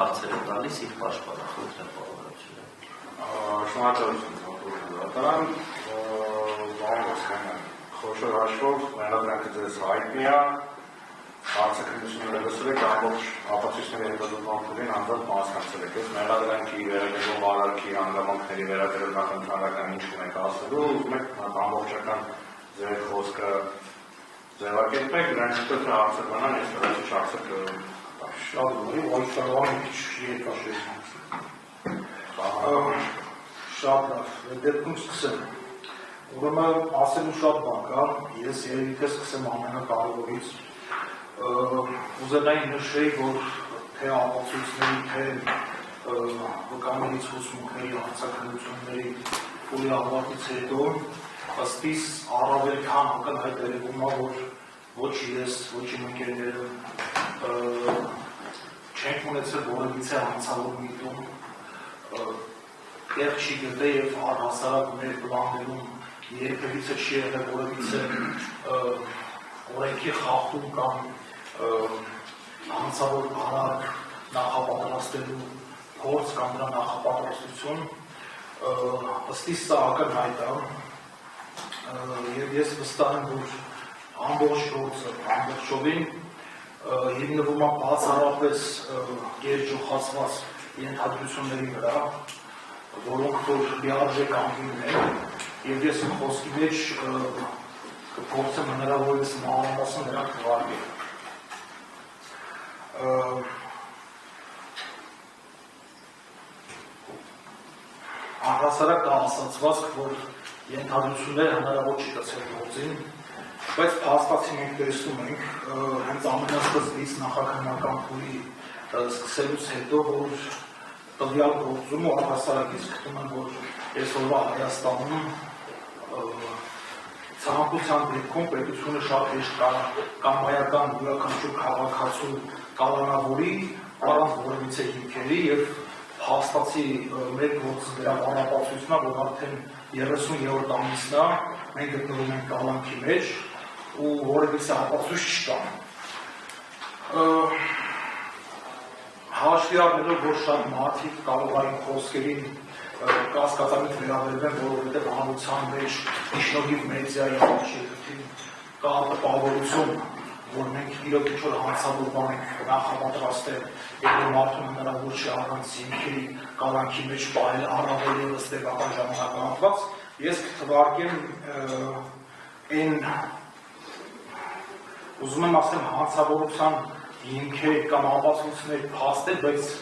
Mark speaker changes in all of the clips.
Speaker 1: հարցեր է տալիս իր պաշտպանը խնդրեմ պարոն
Speaker 2: Շնորհակալություն հատորան խոշոր հաշվով մենադրանքը ձեզ հայտնի է հարցակրությունները լսել եք ամբողջ ապացույցների հետազոտման փուլին անձամբ մասնակցել եք մենադրանքի վերաբերող արարքի հանգամանքների վերաբերյալ նախընտրական ինչ ունեք ասելու ուզում եք ամբողջական ձեր խոսքը ձևակերպեք դրանից հետո թե հարցեր բանան ես վերջի հարցը
Speaker 3: շատ ունի ոչ կարող եմ քիչ երկաշես շատ լավ դեպքում սկսեմ ուրեմն ասելու շատ բան կա ես երևի թե սկսեմ ամենակարևորից ուզենայի նշեի որ թե ապացույցների թե վկայներից հուսմունքների հարցաքննությունների փուլի ավարտից հետո ըստ իս առավել քան ակնհայտ երևում է որ ոչ ես ոչ իմ ընկերները չենք ունեցել որևիցե հանցավոր միտում տեղ չի գտել և առհասարակ մեր պլաններում երբևիցե չի եղել որևիցե օրենքի խախտում կամ հանցավոր արարք նախապատրաստելու փորձ կամ դրա նախապատրաստություն ըստ իս սա ակնհայտ է և ես վստահ եմ որ ամբողջ գործը ամբողջովին հիմնվում է բացառապես գերջոխացված ենթադրությունների վրա որոնք որ լիարժեք անգին են և ես իմ խոսքի մեջ կփորձեմ հնարավորինս մանրամասն նրանք թվարկել առհասարակ կա ասացվածք որ ենթադրությունները հնարավոր չի գցել գործին բայց փաստացի մենք տեսնում ենք հենց ամենասկզբից նախաքննական փուլի սկսելուց հետո որ տվյալ գործում ու առհասարակ ես գտնում եմ որ այսօրվա Հայաստանում ցանկության դեպքում պետությունը շատ հեշտ կամայական յուրաքանչյուր քաղաքացու կալանավորի առանց որևիցե հիմքերի և փաստացի մեր գործը դրա բանապացույցն է որ արդեն 30-րդ ամիսն է մենք գտնվում ենք կալանքի մեջ ու որևիցե ապացույց չկա հաշվի առնելով որ շատ մարդիկ կարող են խոսքերին կասկածանից վերաբերվեն որովհետև հանրության մեջ շնորհիվ մեդիայի առաջին կա տպավորություն որ մենք իրոք ինչ-որ հանցավոր բան ենք նախապատրաստել և որ մարդուն հնարավոր չի առանց հիմքերի կալանքի մեջ պահել առավել ևս տևական ժամանակահատված ես կթվարկեմ այն ուզում եմ ասեմ հանցավորության հիմքեր կամ ապացույցներ փաստել, բայց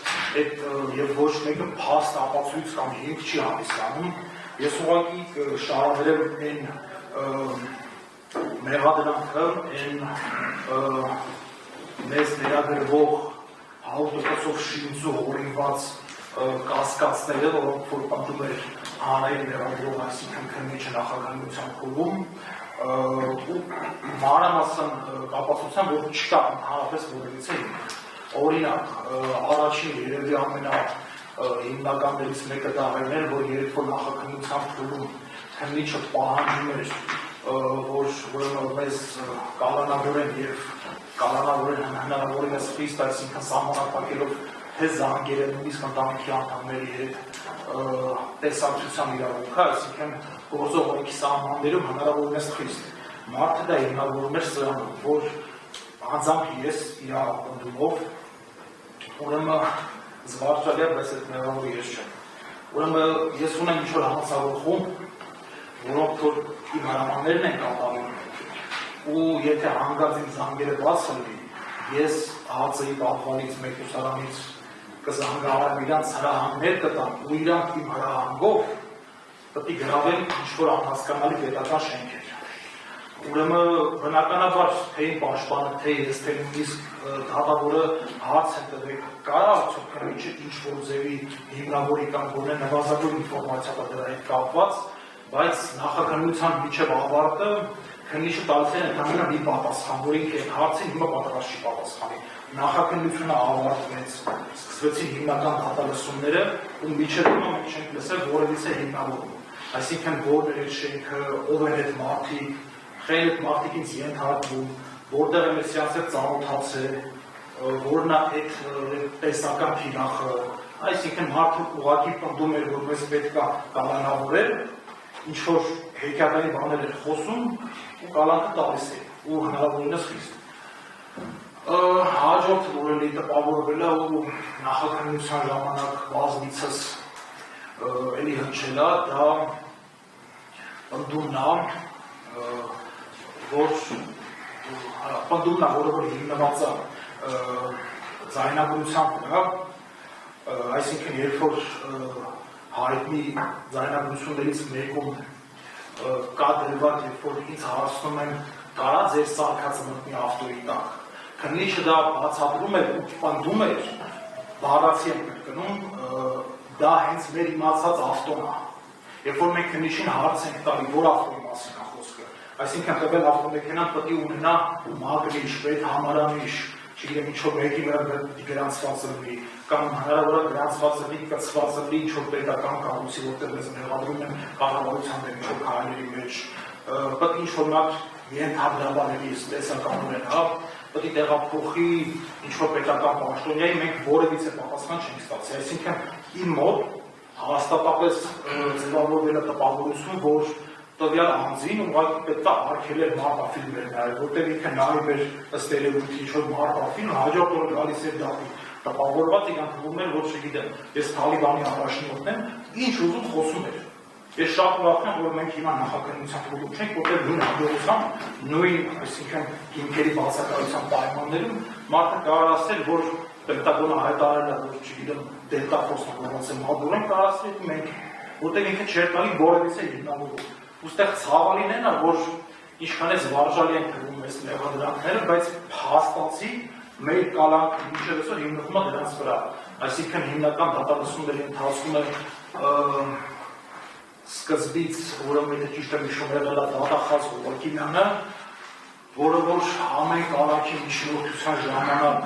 Speaker 3: այդ եւ ոչ մեկը փաստ ապացույց կամ հիմք չի հանդիսանում։ Ես ուղղակի շարադրեմ այն մեղադրանքը, այն մեզ ներագրվող 100%-ով շինծու հորինված կասկածները, որոնք որ պատում էր հանրային մեղադրող, այսինքն քննիչը նախաքննության փուլում ու մանրամասն կապացուցան, որ չկա ընդհանրապես որևիցե հիմք։ Օրինակ, առաջին երևի ամենահիմնականներից մեկը դա էր, որ երբ որ նախաքննության փուլում քննիչը պահանջում էր, որ մեզ կալանավորեն և կալանավորեն հնարավորինս խիստ, այսինքն սահմանափակելով թե զանգերը նույնիսկ ընտանիքի անդամների հետ տեսակցության իրավունքը, այսինքն գործող օրենքի սահմաններում հնարավորինս խիստ։ Մարդը դա հիմնավորում էր սրանով, որ անձամբ ես իր ակնթումով, ուրեմն զվարճալի է, բայց այդ մեղավոր ես չեմ։ Ուրեմն ես ունեմ ինչ-որ հանցավոր խումբ, որոնք որ իմ հրամաններն են կատարում, ու եթե հանգած իմ զանգերը բաց լինի, ես ԱԾ-ի պատվանից մեկուսարանից կզանգահարեմ իրանց հրահանգներ կտամ, ու իրանք իմ հրահանգով պետք է գրավեն ինչ-որ անհասկանալի պետական շենքեր։ Ուրեմն բնականաբար թե իմ պաշտպանը, թե ես, թե նույնիսկ դատավորը հարց են տվել, կարա արդյոք քննիչը ինչ-որ ձևի հիմնավորի կամ գոնե նվազագույն ինֆորմացիա կա դրա հետ կապված, բայց նախաքննության միջև ավարտը քննիչը տալիս է ընդհանրապես մի պատասխան, որ ինքը այդ հարցին հիմա պատրաստ չի պատասխանի։ Նախաքննությունը ավարտվեց, սկսվեցին հիմնական դատալսումները, ու միջև հիմա մենք չենք լսել որևիցե հիմնավորում։ Այսինքն որն է այդ շենքը, ով են այդ մարդիկ, խեն այդ մարդիկ ինձ ենթարկվում, որտեղ եմ ես իրենց հետ ծանոթացել, որն այդ տեսական թիրախը, այսինքն մարդը ուղղակի պնդում էր, որպես պետք է կալանավորել, ինչ որ հեքիաթային բաներ էր խոսում ու կալանքը տալիս է ու հնարավորինս խիստ։ Հաջորդը, որ էլի տպավորվել է ու նախաքննության ժամանակ բազմիցս էլի հնչել է, դա պնդումն է, որը հիմնված է ձայնագրության վրա, այսինքն երբ որ հայտնի ձայնագրություններից մեկում կա դրված, երբ որ ինձ հարցնում են կարա ձեր սարքածը մտնի ավտոյի տակ, քննիչը դա բացատրում էր ու պնդում էր, բառացի եմ կրկնում, դա հենց մեր իմացած ավտոն է, երբ որ մենք քննիչին հարց ենք տալի, որ ավտոյի մասին է խոսքը, այսինքն տվել ավտոմեքենան պետք է ունենա մագրիչ, պետհամարանիշ, չգիտեմ ինչ-որ մեկի վրա գրանցված լինի, կամ հնարավոր է գրանցված լինի, կցված լինի ինչ-որ պետական կառույցի, որտեղ մեզ մեղադրում են կառավարության դեմ ինչ-որ քայլերի մեջ, պետք է ինչ-որ մատ ենթադրաբաների տեսականորեն, պետք է տեղափոխի ինչ-որ պետական պաշտոնյայի, մենք որևիցե պատասխան չենք ստացի, այսինքն իմ մոտ հաստատապես ձևավորվել է տպավորություն, որ տվյալ անձին ուղղակի պետք է արգելել մարտաֆիլմեր նայել, որտեղ ինքը նայում էր ըստ երևույթի ինչ-որ մարտաֆիլմ, հաջորդ օրը գալիս էր դատի տպավորված, իրան թվում էր, որ չգիտեմ, ես Թալիբանի առաջնորդն եմ, ինչ ուզում խոսում էր։ Ես շատ ուրախ եմ, որ մենք հիմա նախաքննության փուլում չենք, որտեղ նույն հաջողությամբ, նույն, այսինքն հիմքերի բացակայության պայմաններում մարդը կարող ասել, որ Պենտագոնը հայտարարել է, որ չգիտեմ, դելտաֆորսը ոնց է մատուրեն կարող ասել մենք, որտեղ ինքը չէր տալի որևիցե հիմնավորում։ Ուստեղ ցավալին են, որ ինչքան է զվարժալի են թվում այս մեղադրանքները, բայց փաստացի մեր կալանքը մինչև այսօր հիմնվում է դրանց վրա։ Այսինքն հիմնական դատալսումների ընթացքում է սկզբից, ուրեմն եթե ճիշտ եմ հիշում, եղել է դատախազ Հովակիմյանը, որը որ ամեն կալանքի միջնորդության ժամանակ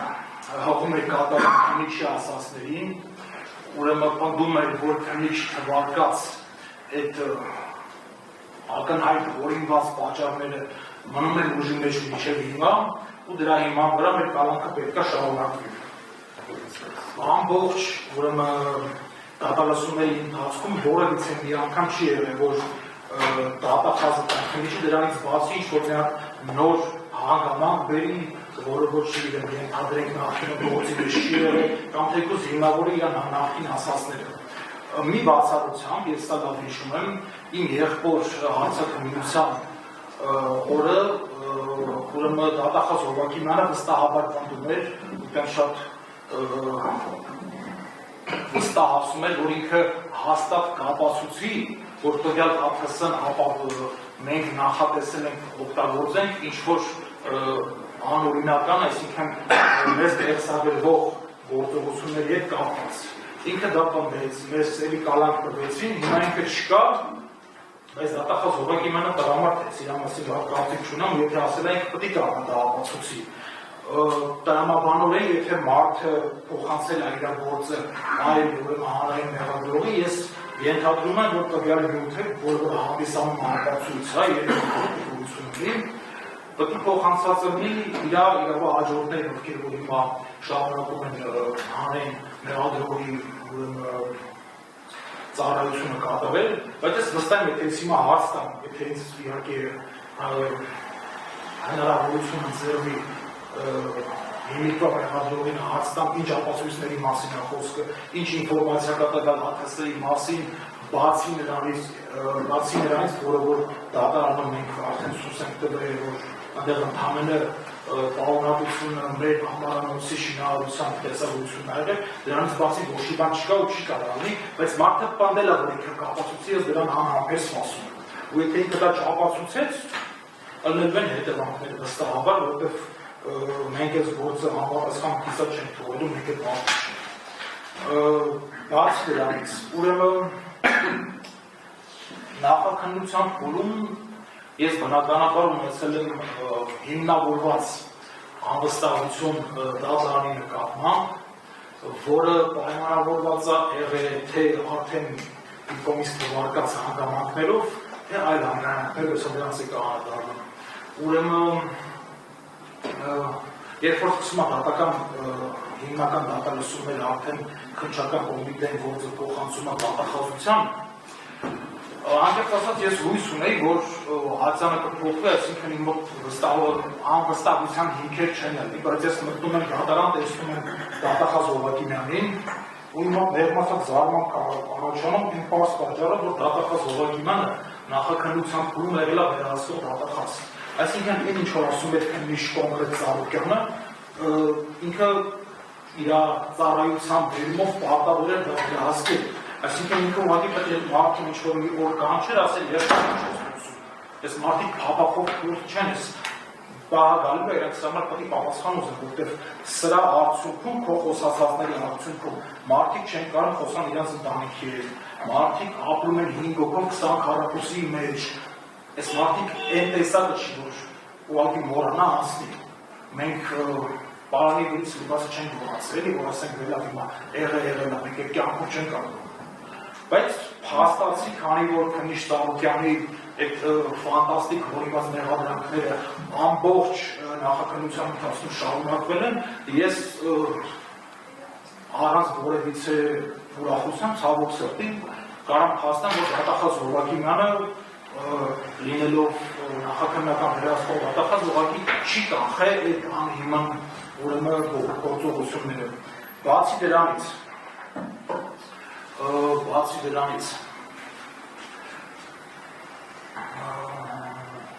Speaker 3: հողում էր կատարում քննիչի ասածներին, ուրեմն պնդում էր, որ քննիչ թվարկած այդ ակնհայտ օրինված պատճառները մնում են ուժի մեջ մինչև հիմա ու դրա հիման վրա մեր կալանքը պետք է շարունակվի։ Ամբողջ ուրեմն դատալսումների ընթացքում որևիցե մի անգամ չի եղել, որ դատախազը քննիչը դրանից բացի ինչ-որ նոր հանգամանք բերի, որը որ չգիտեմ, ենթադրենք նախկինում գործի մեջ չի եղել, կամ թեկուզ հիմնավորը իր նախկին ասածները։ Մի բացառությամբ, ես սա լավ հիշում եմ, իմ եղբոր հարցաքննության օրը ուրեմն դատախազ Հովակիմյանը վստահաբար պնդում էր, ուտեն շատ վստահացում էր, որ ինքը հաստատ կապացուցի, որ տվյալ ԱՓՍ-ն ապա մենք նախատեսել ենք օգտագործենք ինչ-որ անօրինական, այսինքն մեզ դերսաբերվող գործողությունների հետ կապված։ Ինքը դա պնդեց, մեզ էլի կալանք տվեցին, հիմա ինքը չկա, բայց դատախազ Հովակիմյանը տրամադրեց, իր մասին լավ կարծիք չունեմ, եթե ասել ենք պետք է կարող դա ապացուցի։ Տրամաբանորեն, եթե մարդը փոխանցել է իր գործը այլ հանրային մեղադրողի, ես ենթադրում եմ, որ տվյալ նյութը, որը հանդիսանում ապացույց է, երբ պետք է փոխանցած լինի իր հաջորդները, ովքեր որ հիմա շարունակում են հանրային մեղադրողի ծառայությունը կատարել, բայց ես վստահ եմ, եթե ես հիմա հարց տամ, եթե ինձ իհարկե հնարավորություն ընձեռվի հիմիկվա մեղադրողին հարց տամ, ինչ ապացույցների մասին է խոսքը, ինչ ինֆորմացիա կա տվյալ ԱԹՍ-ի մասին, բացի նրանից, որը որ դատարանում մենք արդեն ցույց ենք տվել, որ այնտեղ ընդհանրը պարոնատությունը մեր համարանոցի շինարարության տեսողությունն ա եղել, դրանից բացի ոչ մի բան չկա ու չի կարող լինի, բայց մարդը պնդել է, որ ինքը կապացուցի, ես դրան անհամբեր սպասում եմ։ Ու եթե ինքը դա չապացուցեց, ըլնելվեն հետևանքները վստահաբար, որովհետև մենք այս գործը համապատասխան կիսատ չենք թողելու, մենք այդ մարդը չենք։ Բացի դրանից, ուրեմն նախաքննության փուլում ես բնականաբար ունեցել եմ հիմնավորված անվստահություն դատարանի նկատմամբ, որը պայմանավորված է եղել թե արդեն կոմիս թվարկած հանգամանքներով, թե այլ հանգամանքներով, ես դրանց է կանադառնում։ Ուրեմն երբ որ սկսում է դատական հիմնական դատալսումները արդեն քննչական կոմիտեին գործը փոխանցում է դատախազության, անկեղծ ասած ես հույս ունեի, որ հացանը կփոխվի, այսինքն իմ մոտ անվստահության հիմքեր չեն եղել, բայց ես մտնում եմ դատարան, տեսնում եմ դատախազ Հովակիմյանին, ու իմ մոտ ներմասած զարմանք առաջանում իմ պարզ պատճառը, որ դատախազ Հովակիմյանը նախաքննության փուլում եղել է վերահսկող դատախազ։ Այսինքն այն ինչ որ ասում էր քննիչ կոնկրետ Սարոկյանը, ինքը իր ծառայության բերումով պարտավոր էր դա վերահսկել։ Այսինքն ինքը ուղղակի պետք է մարդուն ինչ-որ մի օր կանչեր, ասել ես ինչ ես խոսում։ Ես մարդիկ փափախով քուրդ չեն, ես բաղալու է իրենց համար պետք է պատասխան ուզեն, որտեղ սրա արդյունքում քո խոսածների արդյունքում մարդիկ չեն կարող խոսան իրենց ընտանիքի հետ, մարդիկ ապրում են 5 հոգով 20 քառակուսի մեջ, այս մարդիկ այն տեսակը չի, որ ուղղակի մոռանա անցնի։ Մենք պարանի վրից լիբասը չենք մոռացել, որ ասենք վերավ հիմա եղել է, մենք այդ կյանքում չենք կարող։ Բայց փաստացի, քանի որ քննիչ Սարոկյանի այդ ֆանտաստիկ հորինված մեղադրանքները ամբողջ նախաքննության ընթացքում շարունակվել են, ես առանց որևիցե ուրախության ցավոք սրտի կարամ փաստեմ, որ դատախազ Հովակիմյանը լինելով նախաքննական վերահսկող դատախազ ուղղակի չի կանխել այդ անհիմն ուրեմն գործողությունները։ Բացի դրանից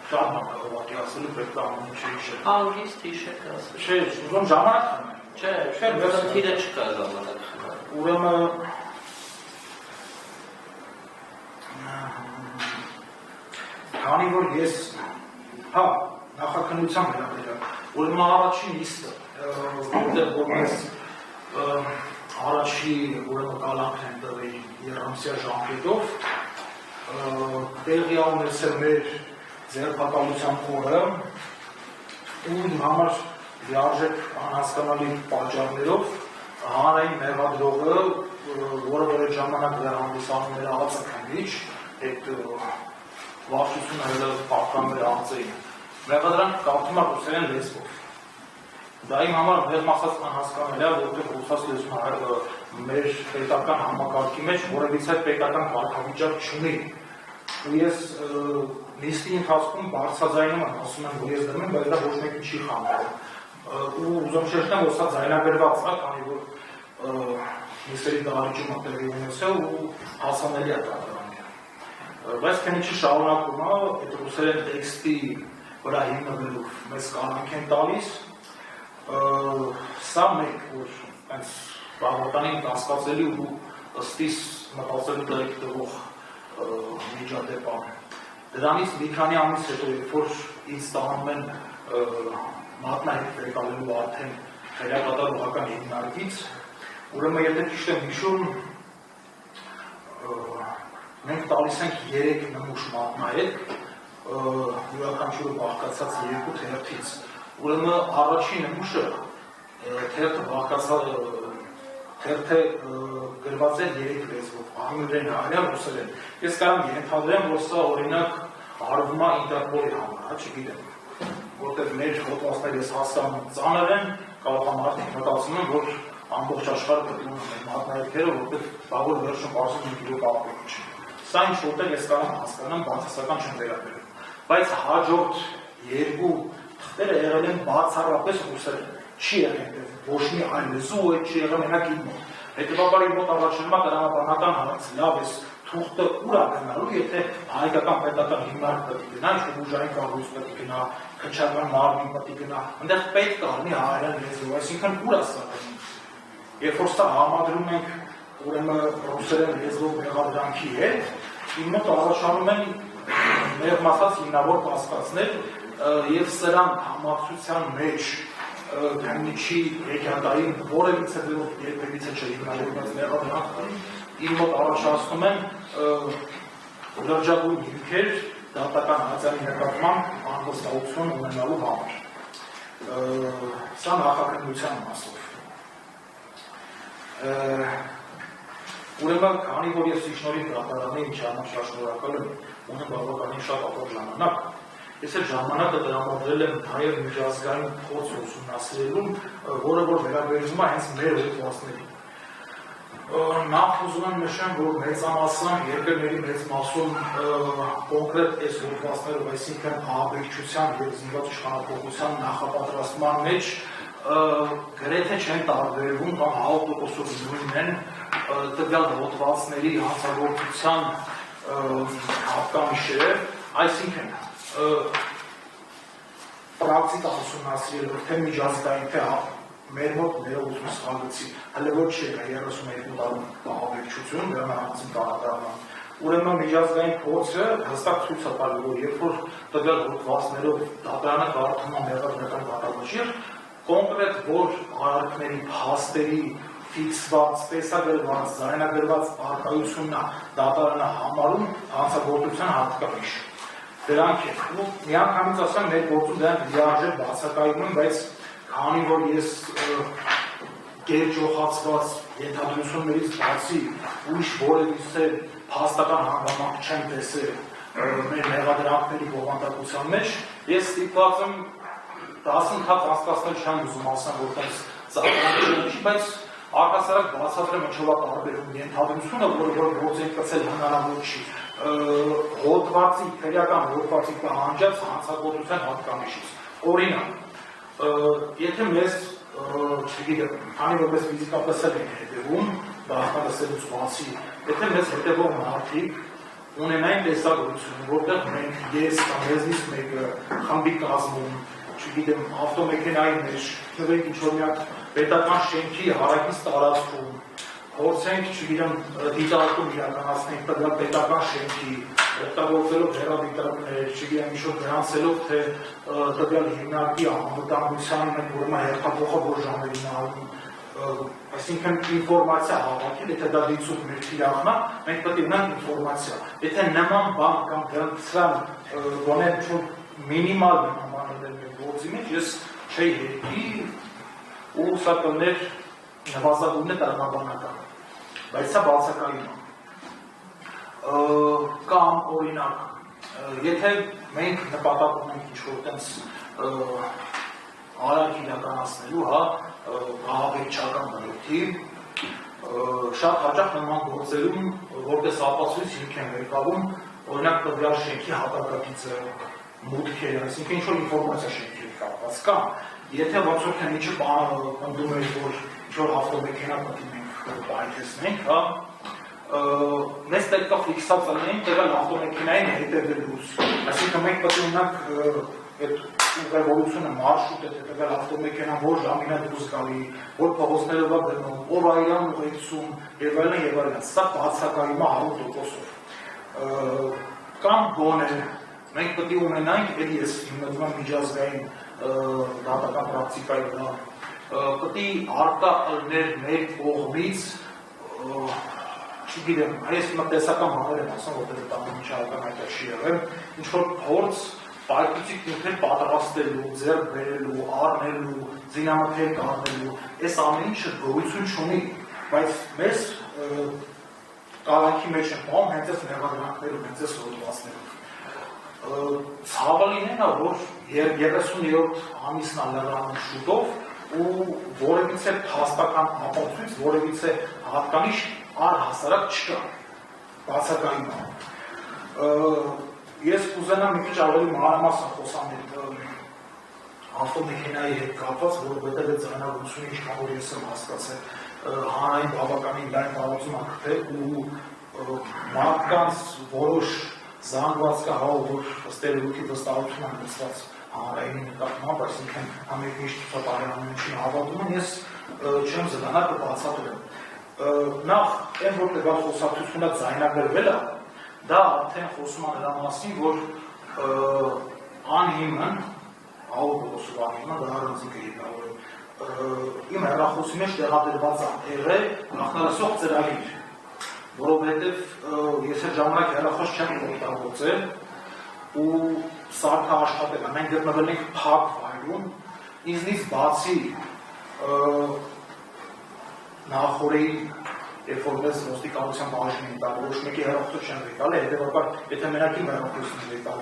Speaker 3: շատ մակարովակի ասելու պետք է ամեն ինչ հիշել։
Speaker 1: Հանգիստ հիշեք ասել։
Speaker 3: Չէ, ուզում ժամանակ խմել։
Speaker 1: Չէ, խնդիրը չկա ժամանակ խմել։
Speaker 3: Ուրեմն քանի որ ես նախաքննության վերաբերյալ, ուրեմն առաջին նիստը, որտեղ որ ես առաջի ուրեմն կալանքն են տվել երամսյա ժամկետով, տեղի ունեցել մեր ձերբակալության օրը, ու իմ համար լիարժեք անհասկանալի պատճառներով հանրային մեղադրողը, որը որ այդ ժամանակ հանդիսանում էր աղացաքննիչ, այդ վարչությունը պատկանվել աղձեին, մեղադրանք կարդում է ռուսերեն լեզվով։ Դա իմ համար մեղմասած անհասկանալի է, որտեղ ռուսաց լեզուն մեր պետական համակարգի մեջ որևիցե պետական կարգավիճակ չունի։ Ու ես նիստի ընթացքում բարձրաձայնում եմ, ասում եմ, որ ես դրում եմ, բայց դա ոչ մեկին չի խանգարում։ Ու ուզում շեշտեմ, որ սա ձայնագրված է, քանի որ նիստերի դահլիճում տեղի ունեցել ու հասանելի է դատարանի։ Բայց քննիչը շարունակում է այդ ռուսերեն տեքստի վրա հիմնվելով մեզ կանանք են տալիս, սա մեկ, որ հենց բաղոտանին կասկածելի ու ըստիս մտածելու տեղիք տվող միջադեպ է։ Դրանից մի քանի ամիս հետո, երբ որ ինձ տանում են մատնահետ վերկալելու արդեն խելակատարողական հիմնարկից, ուրեմն եթե ճիշտ եմ հիշում, մենք տալիս ենք 3 նմուշ մատնահետ, յուրաքանչյուրը բաղկացած 2 թերթից։ Ուրեմն առաջին նմուշը թերթը գրված է 3 լեզվով, անգլերեն, հայերեն, ռուսերեն։ Ես կարող եմ ենթադրեմ, որ սա օրինակ արվում է Ինտերպոլի համար, չգիտեմ, որտեղ մեր հոդվածները ես հասկանում ծանր են, կարող է մարդիկ մտածում են, որ ամբողջ աշխարհը գտնում են մատնահետքերը, որտեղ բաղոր վերջում բարձր մի գիրոք ապրում չի։ Սա ինչ որտեղ ես կարող եմ հասկանամ, բացասական չեմ վերաբերում։ Բայց հաջորդ 2 թղթերը եղել են բացառապես ռուսերեն, չի եղել ոչ մի այլ լեզու, այդ չի եղել մենակ իմ մոտ։ Հետևաբար իմ մոտ առաջանում է տրամաբանական հարց, լավ ես թուղթը ուր է գնալու, եթե հայկական պետական հիմնարկ պետք է գնա, ինչ-որ ուժային կառույց պետք է գնա, քննչական մարմին պետք է գնա, այնտեղ պետք է լինի հայերեն լեզու, այսինքն ուր է սա գնում։ Երբ որ սա համադրում ենք ուրեմն ռուսերեն լեզվով մեղադրանքի հետ, իմ մոտ առաջանում են մեղմասած հիմնավոր կասկածներ եւ սրան համակցության մեջ քննիչի եկյատային որևիցե դերով երբևիցե չհիմնավորված մեղադրանքն իմ մոտ առաջացնում են լրջագույն հիմքեր դատական հացանի նկատմամբ անվստահություն ունենալու համար։ Սա նախաքննության մասով։ Ուրեմն, քանի որ ես շնորհիվ դատարանի ինչ համար շատ շնորհակալ եմ, ունեմ բավականին շատ ապօր ժամանակ, Ես այդ ժամանակը տրամադրել եմ նաև միջազգային փորձ ուսումնասիրելուն, որը որ վերաբերվում է հենց մեր հոդվածներին։ Նախ ուզում եմ նշեմ, որ մեծամասն երկրների մեծ մասում կոնկրետ այս հոդվածներով, այսինքն ահաբեկչության և զինված իշխանափոխության նախապատրաստման մեջ գրեթե չեն տարբերվում կամ 100%-ով նույնն են տվյալ հոդվածների հանցագործության հատկանիշերը, այսինքն պրակտիկա ուսումնասիրելով թե միջազգային թե մեր մոտ ներողություն սխալվեցի, հələ ոչ չէ 32 տարում ահաբեկչություն, դրա հանցին տարածման։ Ուրեմն միջազգային փորձը հստակ ցույց է տալիս, որ երբ որ տվյալ հոդվածներով դատարանը կարդում է մեղադրական կատալոգը, կոնկրետ որ արարքների փաստերի ֆիքսված, տեսագրված, ձայնագրված արտահայտությունն է դատարանը համարում հանցագործության հատկանիշ։ Դրանք են, ու միանգամից ասեմ, մեր գործում դրանք լիարժեք բացակայում են, բայց քանի որ ես գերջոխացված ենթադրություններից բացի ուրիշ որևիցե փաստական հանգամանք չեմ տեսել մեր մեղադրանքների բովանդակության մեջ, ես ստիպված եմ դասընթաց անցկացնել չեմ ուզում ասեմ, որտեղ ծառայել չի, բայց առհասարակ բացատրեմ ինչով է տարբերվում ենթադրությունը, որը գործի կցել հնարավոր չի հոդվածի, քրեական հոդվածի պահանջած հանցագործության հատկանիշից։ Օրինակ, եթե մեզ, չգիտեմ, քանի որ մեզ ֆիզիկապես էլ ենք հետևում, դասականացելուց բացի, եթե մեզ հետևող մարդիկ ունենային տեսակետություն, որտեղ մենք ես կամ մեզնից մեկը խմբի կազմում, չգիտեմ, ավտոմեքենայի մեջ, թվենք ինչ-որ միակ պետական շենքի հարակից տարածքում, փորձենք, չգիտեմ, դիտարկում իրականացնենք տվյալ պետական շենքի, օգտագործելով հեռադիտակներ, չգիտեմ, ինչ-որ գրանցելով, թե տվյալ հիմնարկի անվտանգության մենք ուրեմն հերթափոխը որ ժամերին արվում, այսինքն ինֆորմացիա հավաքել, եթե դա դիցուկ մեր թիրախն է, մենք պետք է ունենք ինֆորմացիա։ Եթե նման բան կամ դրանցան գոնե ինչ-որ մինիմալ նմաններ մեր գործի մեջ, ես չէի հետի ու սա կներ նվազագույնը տրամաբանական, բայց սա բացակայում է։ Կամ օրինակ, եթե մենք նպատակ ունենք ինչ-որ տենց արագ իրականացնելու, ահաբեկչական բնույթի, շատ հաճախ նման գործերում, որպես ապացույց հիմք են վերկավում, օրինակ տվյալ շենքի հատակագիծը, մուտքերը, այսինքն ինչ-որ ինֆորմացիա շենքերի կապված կամ, եթե ոնց որ թե ինչը պնդում էր, որ ինչ-որ ավտոմեքենա պետք է մենք պայթեցնենք, մեզ պետք է ֆիքսած լինենք տվյալ ավտոմեքենային հետևելուց, այսինքն մենք պետք է ունենք այդ ուղևորությունը մարշրուտը տվյալ ավտոմեքենան որ ժամին է դուրս գալի, որ փողոցներով է գնում, ով այրան ուղեկցում եւ այլն, սա բացակայում է 100%-ով։ Կամ գոնե մենք պետք է ունենանք, էլի ես հիմնվում եմ միջազգային դատական պրակտիկայի վրա, պետք է արտա ըլներ մեր կողմից, չգիտեմ, այս տեսական բաներ եմ ասում, որտեղ դա միջազգային այդա չի եղել, ինչ-որ փորձ պայթուցիկ նյութեր պատրաստելու, ձեռք բերելու, առնելու, զինամթերք առնելու, այս ամեն ինչը գոյություն չունի, բայց մեզ կալանքի մեջ են պահում հենց այս մեղադրանքներով, հենց այս հոդվածներով։ Ցավալին է, որ 30-րդ ամիսն է լրանում շուտով ու որևիցե փաստական ապացույց, որևիցե հատկանիշ առհասարակ չկա, բացակայում է։ Ես կուզենամ մի քիչ ավելի մանրամասն խոսամ ավտոմեքենայի հետ կապված, որովհետև այդ ձայնագրությունը ինչքան որ ես եմ հասկացել, հանրային բավականին լայն տարածում է գտել ու մարդկանց որոշ զանգված կա, որ ըստ երևույթի վստահություն են լցված հանրային նկատմամբ, այսինքն ամեն ինչ ցուցաբերવાનું չի հավատում, ես չեմ զգանա կբացատրեմ։ Նախ այն որ տվյալ խոսակցությունը ձայնագրվել է, դա արդեն խոսում է նրա մասին, որ անհիմն, ավտոբուսով անհիմն, դա առանձին կերպարով իմ հեռախոսի մեջ տեղադրված է նախնարարող ծրագիր, որովհետև ես այդ ժամանակ հեռախոս չեմ օգտագործել ու սարքը աշխատել է, մենք գտնվել ենք փակ վայրում, ինձնից բացի նախորդին երբ որ մեզ ոստիկանության բաժին են տալ, ոչ մեկի հեռախոսը չեն վեկալ, հետևաբար եթե մենակի հեռախոսն են վեկալ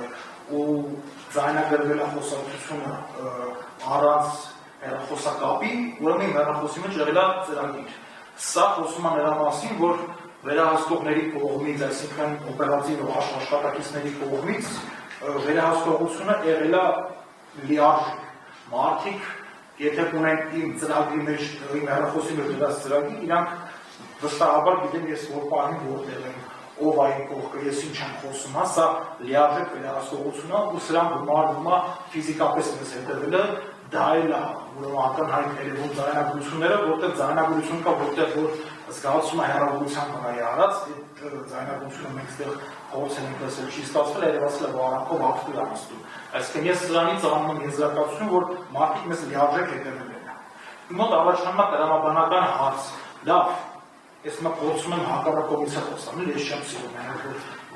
Speaker 3: ու ձայնագրվել է խոսակցությունը առանց հեռախոսակապի, ուրեմն հեռախոսի մեջ եղել է ծրագիր։ Սա խոսում է նրա մասին, որ վերահսկողների կողմից, այսինքն օպերատիվ աշխատակիցների կողմից վերահսկողությունը եղել է լիարժեք։ Մարդիկ, եթե ունեն իմ ծրագրի մեջ, իմ հեռախոսի մեջ դրած ծրագիր, իրանք վստահաբար գիտեն ես որ պահին որտեղ եմ, ով այն կողքը, ես ինչ եմ խոսում, սա լիարժեք վերահսկողություն է ու սրան գումարվում է ֆիզիկապես մեզ հետևելը, դա էլ է ուրեմն հայտ երևում ձայնագրությունները, որտեղ ձայնագրություն կա, որտեղ որ զգացում է հեռավորության վրա արած, այդ ձայնագրությունը մենք այդտեղ փորձել ենք լսել, չի ստացվել, երևացել է վարանքով ակտուր է նստում։ Այսինքն ես սրանից անում եմ եզրակացություն, որ մարդիկ մեզ լիարժեք հետևել են։ Մոտ առաջանում է տրամաբանական հարց, լավ, ես մա փորձում եմ հակառակողից խոսամ, ես չեմ սիրում,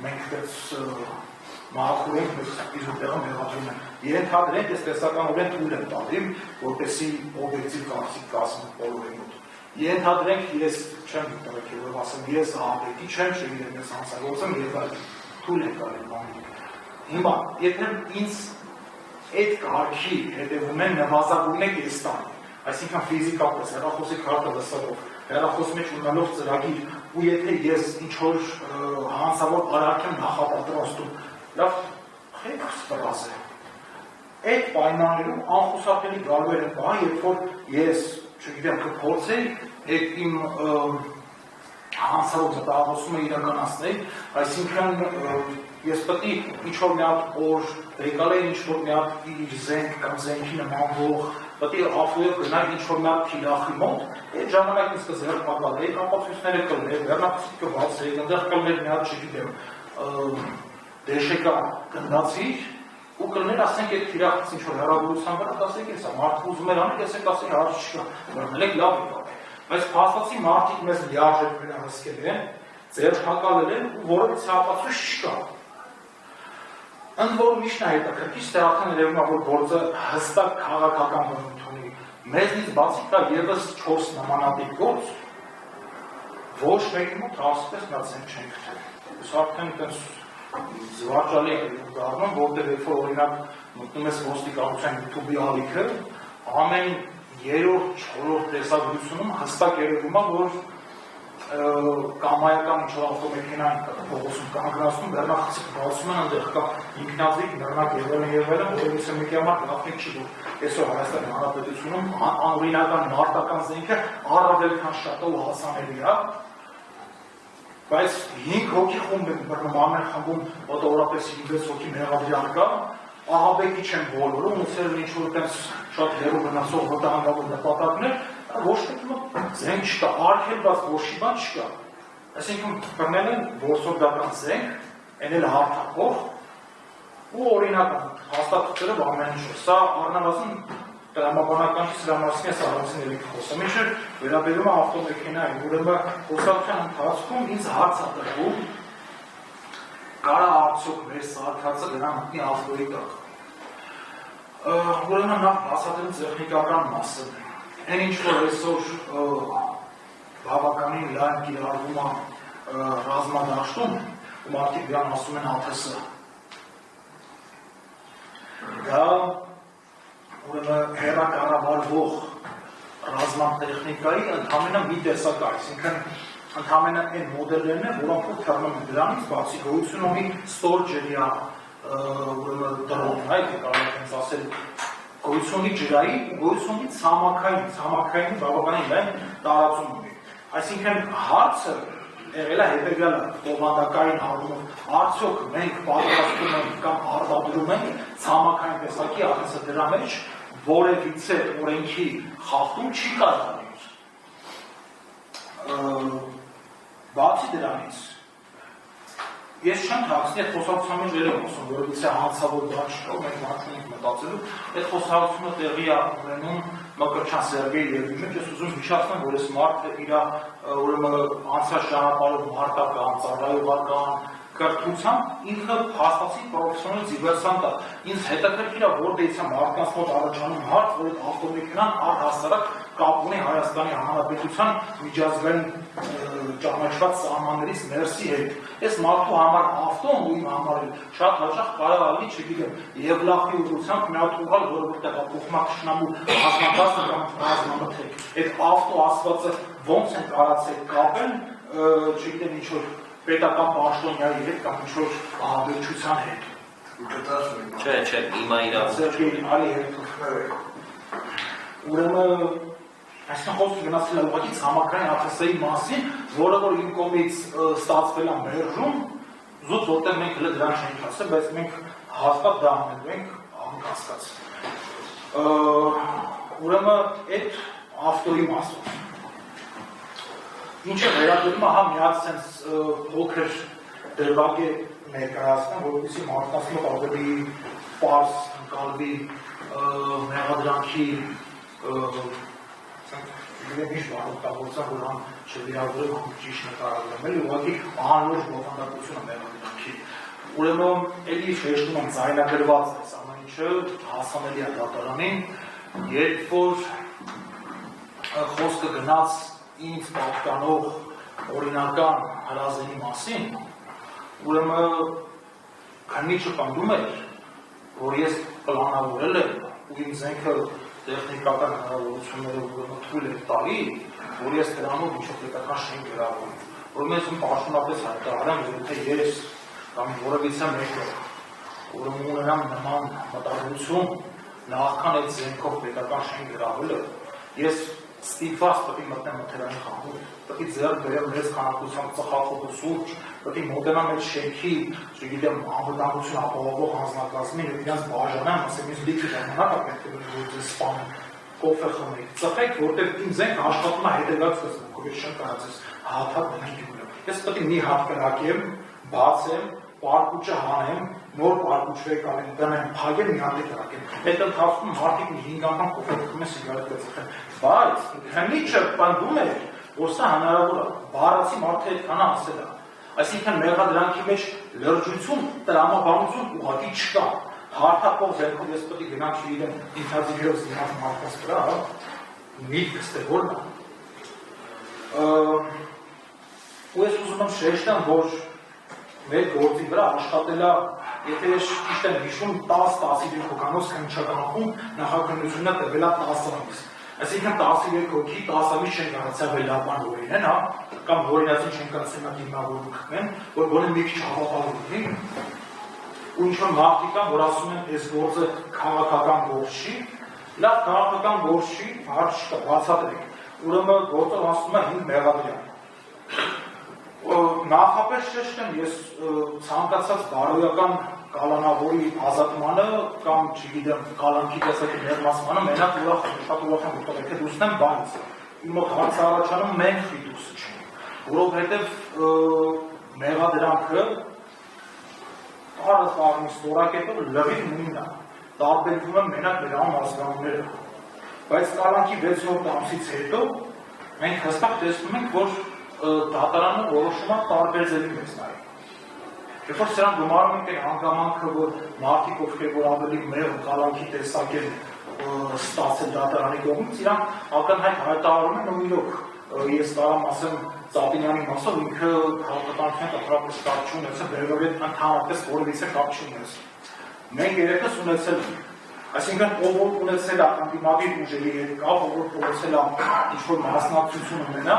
Speaker 3: մենք դες մահացու ենք, մեզ իզուտեղը մեղադրում են։ Ենթադրենք, ես տեսականորեն թույլ եմ տալիս, որպեսզի օբյեկտիվ կարծիք կազմի բոլորի մոտ։ Ենթադրենք, ես չեմ տվել, որ ասեմ, ես ահաբեկի չեմ, չգիտեմ, ես հանցագործեմ եւ այլն, թույլ եմ տալիս բանը։ Հիմա, եթե ինձ այդ կարգի հետևում են նվազագույն եք ես տանի, այսինքն ֆիզիկապես հեռախոսի քարտը լսելով, հեռախոսի մեջ ունենալով ծրագիր, ու եթե ես ինչ-որ հանցավոր արարք եմ նախապատրաստում, լավ, խեք սպրաս է։ Այդ պայմաններում անխուսափելի գալու են բան, երբ որ ես, չգիտեմ, կփորձեի այդ իմ հանցավոր մտահոգությունը իրականացնել, այսինքն ես պետք է ինչ-որ մի հատ օր եկալ է ինչ-որ մի հատ իր զենք կամ զենքի նմանվող, պետք է ափուև գնալ ինչ-որ մի հատ թիրախի մոտ, այդ ժամանակ ինձ կզերպակալ էի, կապացույցները կլներ, վերնակուսիկ կբացեի, ընդեղ կլներ մի հատ, չգիտեմ, դեշեկա գնդացիր, ու կլներ ասենք այդ թիրախից ինչ-որ հեռավորության վրա, ասենք ես մարդը ուզում էր անել, ասենք ասենք հարց չկա, որնելեք լավ եկա։ Բայց փաստացի մարդիկ մեզ լիարժեք վերահսկել են, ձեր հակալել են ու որովից հապացույց չկա։ Ընդ որում միշտ հետաքրքիր, թե արդեն երևում է, որ գործը հստակ քաղաքական բնույթ ունի։ Մեզնից բացի կա ևս 4 նմանատիպ գործ, ոչ մեկի մոտ ասպես նա ցենք չեն գտել։ Ես արդեն այդպես զվարճալի է դառնում, որտեղ երբ որ օրինակ մտնում ես ոստիկանության YouTube-ի ալիքը, ամեն 3-4 տեսագրությունում հստակ երևում է, որ կամայական ինչ-որ ավտոմեքենա փողոցում կանգնացնում, բեռնախցիկ բացում են, այնտեղ կա ինքնազգիք, բեռնակ եղել են, որովհետեւ մեկի համար գաղտնիք չի, որ այսօր Հայաստանի Հանրապետությունում անօրինական մարտական զենքը առավել քան շատ ու հասանելի է, բայց 5 հոգի խումբ են բռնում, ամեն խմբում մոտավորապես 5-6 հոգի մեղադրյալ կա, ահաբեկի չեն բոլորը, ունեցել ինչ-որ այդպես շատ հեռու գնացող վտանգավոր նպատակներ, ոչ թե զենք չկա, արգելված ոչի բան չկա։ Այսինքն բռնել են որսորդական զենք, այն էլ հարթակով ու օրինական հաստատություններով ամեն ինչ։ Սա առնվազն տրամաբանական սրամասին ես առանցին ելիք խոսում, ինչ վերաբերում է ավտոմեքենային, ուրեմն խոսակցության ընթացքում ինձ հարց է տրվում, կարա արդյոք մեր սարքածը գնա մտնի ավտոյի տակ։ Ուրեմն նախ բացատրեմ տեխնիկական մասը։ Այն ինչ որ այսօր բավականին լայն կիրառվում է ռազմադաշտում, ու մարդիկ դրան ասում են ԱԹՍ։ Դա ուրեմն հեռակառավարվող ռազմատեխնիկայի ընդհանրապես մի տեսակ է, այսինքն ընդհանրապես այն մոդելներն են, որոնք որ թռնում են դրանից, բացի գոյություն ունի ստորջրյա դրոն, այդ կարող ենք ասել գոյությունի ջրային ու գոյությունի ցամաքային բավականին լայն տարածում ունի։ Այսինքն հարցը եղել է հետևյալը տոմանդակային առումով, արդյոք մենք պատրաստում ենք կամ արտադրում ենք ցամաքային տեսակի ԱԹՍ դրա մեջ որևիցե օրենքի խախտում չի կատարվում։ Բացի դրանից ես չեմ թաքցնի այդ խոսակցության մեջ էլ եմ ասում, որովհետեւ հանցավոր բան չկա, մենք մարդուն ենք մտածելու, այդ խոսակցությունը տեղի է ունենում Մկրտչյան Սերգեյ Լևի մեջ, ես ուզում հիշեցնեմ, որ այս մարդը իր ուրեմն անցած ճանապարհով մարտական, ծառայողական կրթությամբ ինքը փաստացի պրոֆեսիոնալ դիվերսանտ է։ Ինձ հետաքրքիր է, որտեղից է մարդկանց մոտ առաջանում հարց, որ այդ ավտոմեքենան առհասարակ կապ ունի Հայաստանի Հանրապետության միջազգային ճանաչված սահմաններից ներսի հետ։ Այս մարդու համար ավտոն ու իմ համար շատ հաճախ կարող է լինի, չգիտեմ, Եվլախի ուղղությամբ մի հատ ուղղալ, որը որտեղ կողմակ շնամու հասնակացը կամ ռազմամթերք։ Այդ ավտո ասվածը ոնց են կարացել կապել, չգիտեմ, ինչ-որ պետական պաշտոնյայի հետ կամ ինչ-որ ահաբեկչության հետ։
Speaker 1: Չէ, հիմա իրաց։
Speaker 3: Արի հետ։ Ուրեմն այսինքն խոսքը գնացել է ուղղակի ցամաքային ԱԹՍ-ի մասին, որը որ իմ կողմից ստացվել է մերժում, զուտ որտեղ մենք հենց դրան չենք ասել, բայց մենք հաստատ դա անելու ենք անկասկած։ Ուրեմն այդ ավտոյի մասով։ Ինչը վերաբերում է հա միած sense փոքր դրվագ է ներկայացնեմ, որովհետեւ մարդկանց մոտ ավելի պարզ ընկալվի մեղադրանքի Միշտ օգտագործան, որ համ չվիրավորել, համ ճիշտ նկարագրեմ, էլի ուղղակի անորոշ բովանդակությունը մեղադրանքի։ Ուրեմն էլի շեշտում եմ ձայնագրված այս ամեն ինչը հասանելի է դատարանին, երբ որ խոսքը գնաց ինձ պատկանող օրինական հրազենի մասին, ուրեմն քննիչը պնդում էր, որ ես պլանավորել եմ ու իմ զենքը տեխնիկական հնարավորությունները ուրեմն թույլ է տալի, որ ես դրանով ինչ-որ պետական շենք գրավորեմ։ Ուրեմն ես պաշտոնապես հայտարարեմ, եթե ես կամ որևիցե մեկը ուրեմն ունենամ նման մտադրություն նախքան այդ զենքով պետական շենք գրավելը, ես ստիպված պետք է մտնեմ մթերանի խանութ, պետք է ձեռք բերեմ մեծ քանակությամբ ծխախոտը սուրճ, պետք է մոտենամ այդ շենքի, չգիտեմ, անվտանգություն ապահովող հանձնակազմին, եւ իրենց բաժանեմ, ասեմ, ինձ լիքը ժամանակ է պետք է որ ձեզ սպանեմ, կոֆե խմեք, ծխեք, որտեղ իմ զենքը աշխատում է հետևած կազմում, որ ես չեմ կարծես հաթաթ դնենք ուրեմն։ Ես պետք է մի հատ կրակեմ, բացեմ, պարկուճը հանեմ, նոր պարկուճ վեկալեմ, դնեմ, փագեմ, մի հատ կրակեմ։ Այդ ընթացքում մարդիկ մի 5 անգամ կոֆե խմում են, սիգարետ կծխեն։ Բայց քննիչը պնդում է, որ սա հնարավոր է, բառացի մարդը այդքան ասել է։ Այսինքն մեղադրանքի մեջ լրջություն, տրամաբանություն ուղղակի չկա։ Հարթակող զենքով ես պետք է գնամ չգիտեմ ինքնազիջերով զինված մարդկանց վրա, միտքս թե որն է։ Ու ես ուզում եմ շեշտեմ, որ մեր գործի վրա աշխատել է, եթե ես ճիշտ եմ հիշում, 10-15 հոգանոց քննչական նախաքննությունը տվել է 10 ամիս։ Այսինքն 13 հոգի 10 ամիս չեն կարողացել վերլապան օրինեն, հա, կամ օրինացին չեն կարողացել դիմավորում քնեն, որ գոնե մի քիչ հավատալու լինի։ Ու ինչ-որ մարդիկ կան, որ ասում են, այս գործը քաղաքական գործ չի, լավ քաղաքական գործ չի, հարց չկա, բացատրեք։ Ուրեմն գործը ասում է 5 մեղադրյալ։ Նախապես շեշտեմ, ես ցանկացած բարոյական կալանավորի ազատմանը կամ չգիտեմ կալանքի տեսակի ներմասմանը մենակ շատ ուրախ եմ որտեղ եթե դուսնեմ, բայց իմ մոտ հարց առաջանում մենք ֆիդուսը չի, որովհետև մեղադրանքը առասարի ստորակետով լրիվ նույնն է, տարբերվում են մենակ դրան ազգանունները, բայց կալանքի 6-րդ ամսից հետո մենք հստակ տեսնում ենք, որ դատարանը որոշում է տարբեր ձևի մեծ նայել։ Երբ որ սրան գումարում ենք այն հանգամանքը, որ մարդիկ ովքեր որ ավելի մեղ կալանքի տեսակ են ստացել դատարանի կողմից, իրանք ակնհայտ հայտարարում են ու իրոք ես կարամ ասեմ Ծապինյանի մասով ինքը քաղաքականության կապրապես կապ չունեցել, վերևով հետ ընդհանրապես որևիցե կապ չունեցել։ Մենք երեքս ունեցել ենք, այսինքն ով որ ունեցել է անդիմադիր ուժերի հետ կապ, ով որ փորձել է ինչ-որ մասնակցություն ունենա,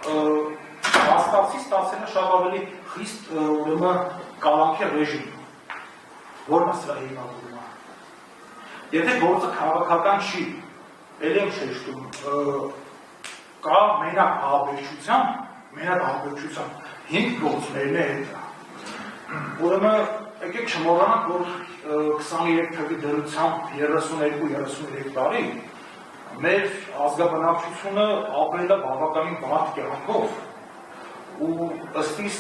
Speaker 3: Հաստացի ստացել է շատ ավելի խիստ ուրեմն կալանքի ռեժիմ, որն է սրա հիմնավորումը։ Եթե գործը քաղաքական չի, ել եմ շեշտում, կա մենակ ահաբեկչության 5 գործներն է հետը։ Ուրեմն եկեք չմոռանանք, որ 23 թվականի դրությամբ 32-33 տարի մեր ազգաբնակչությունը ապրել է բավականին բարդ կյանքով ու ըստ իս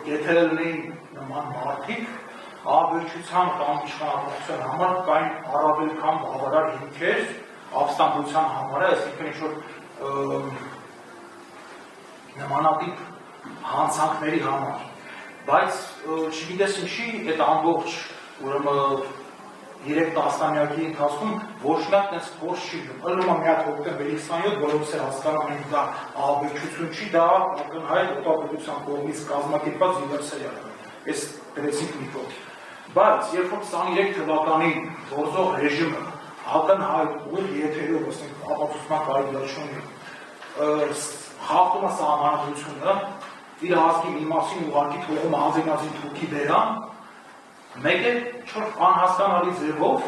Speaker 3: եթե լինեին նման մարդիկ ահաբեկչության կամ իշխանապահության համար կային առավել քան բավարար հիմքեր ապստամբության համար, այսինքն ինչ-որ նմանատիպ հանցանքների համար, բայց չգիտես ինչի այդ ամբողջ ուրեմն 3 տասնամյակի ընթացքում ոչ մեկ այդպես փորձ չի գնում։ Ըլլում է մի հատ հոկտեմբերի 27, որոնց է հասկանում ենք դա ահաբեկչություն չի, դա ակնհայտ օտարության կողմից կազմակերպված դիվերսիա է։ Այս դրեցինք մի կողմ։ Բայց երբ որ 23 թվականին գործող ռեժիմը ակնհայտ ուղիղ եթերով, ասենք ապացուցման կարիքություն խախտում է սահմանադրությունը, իր հասկի մի մասին ուղղակի թողում ազինազին թուրքի բերան, մեկ է անհասկանալի ձևով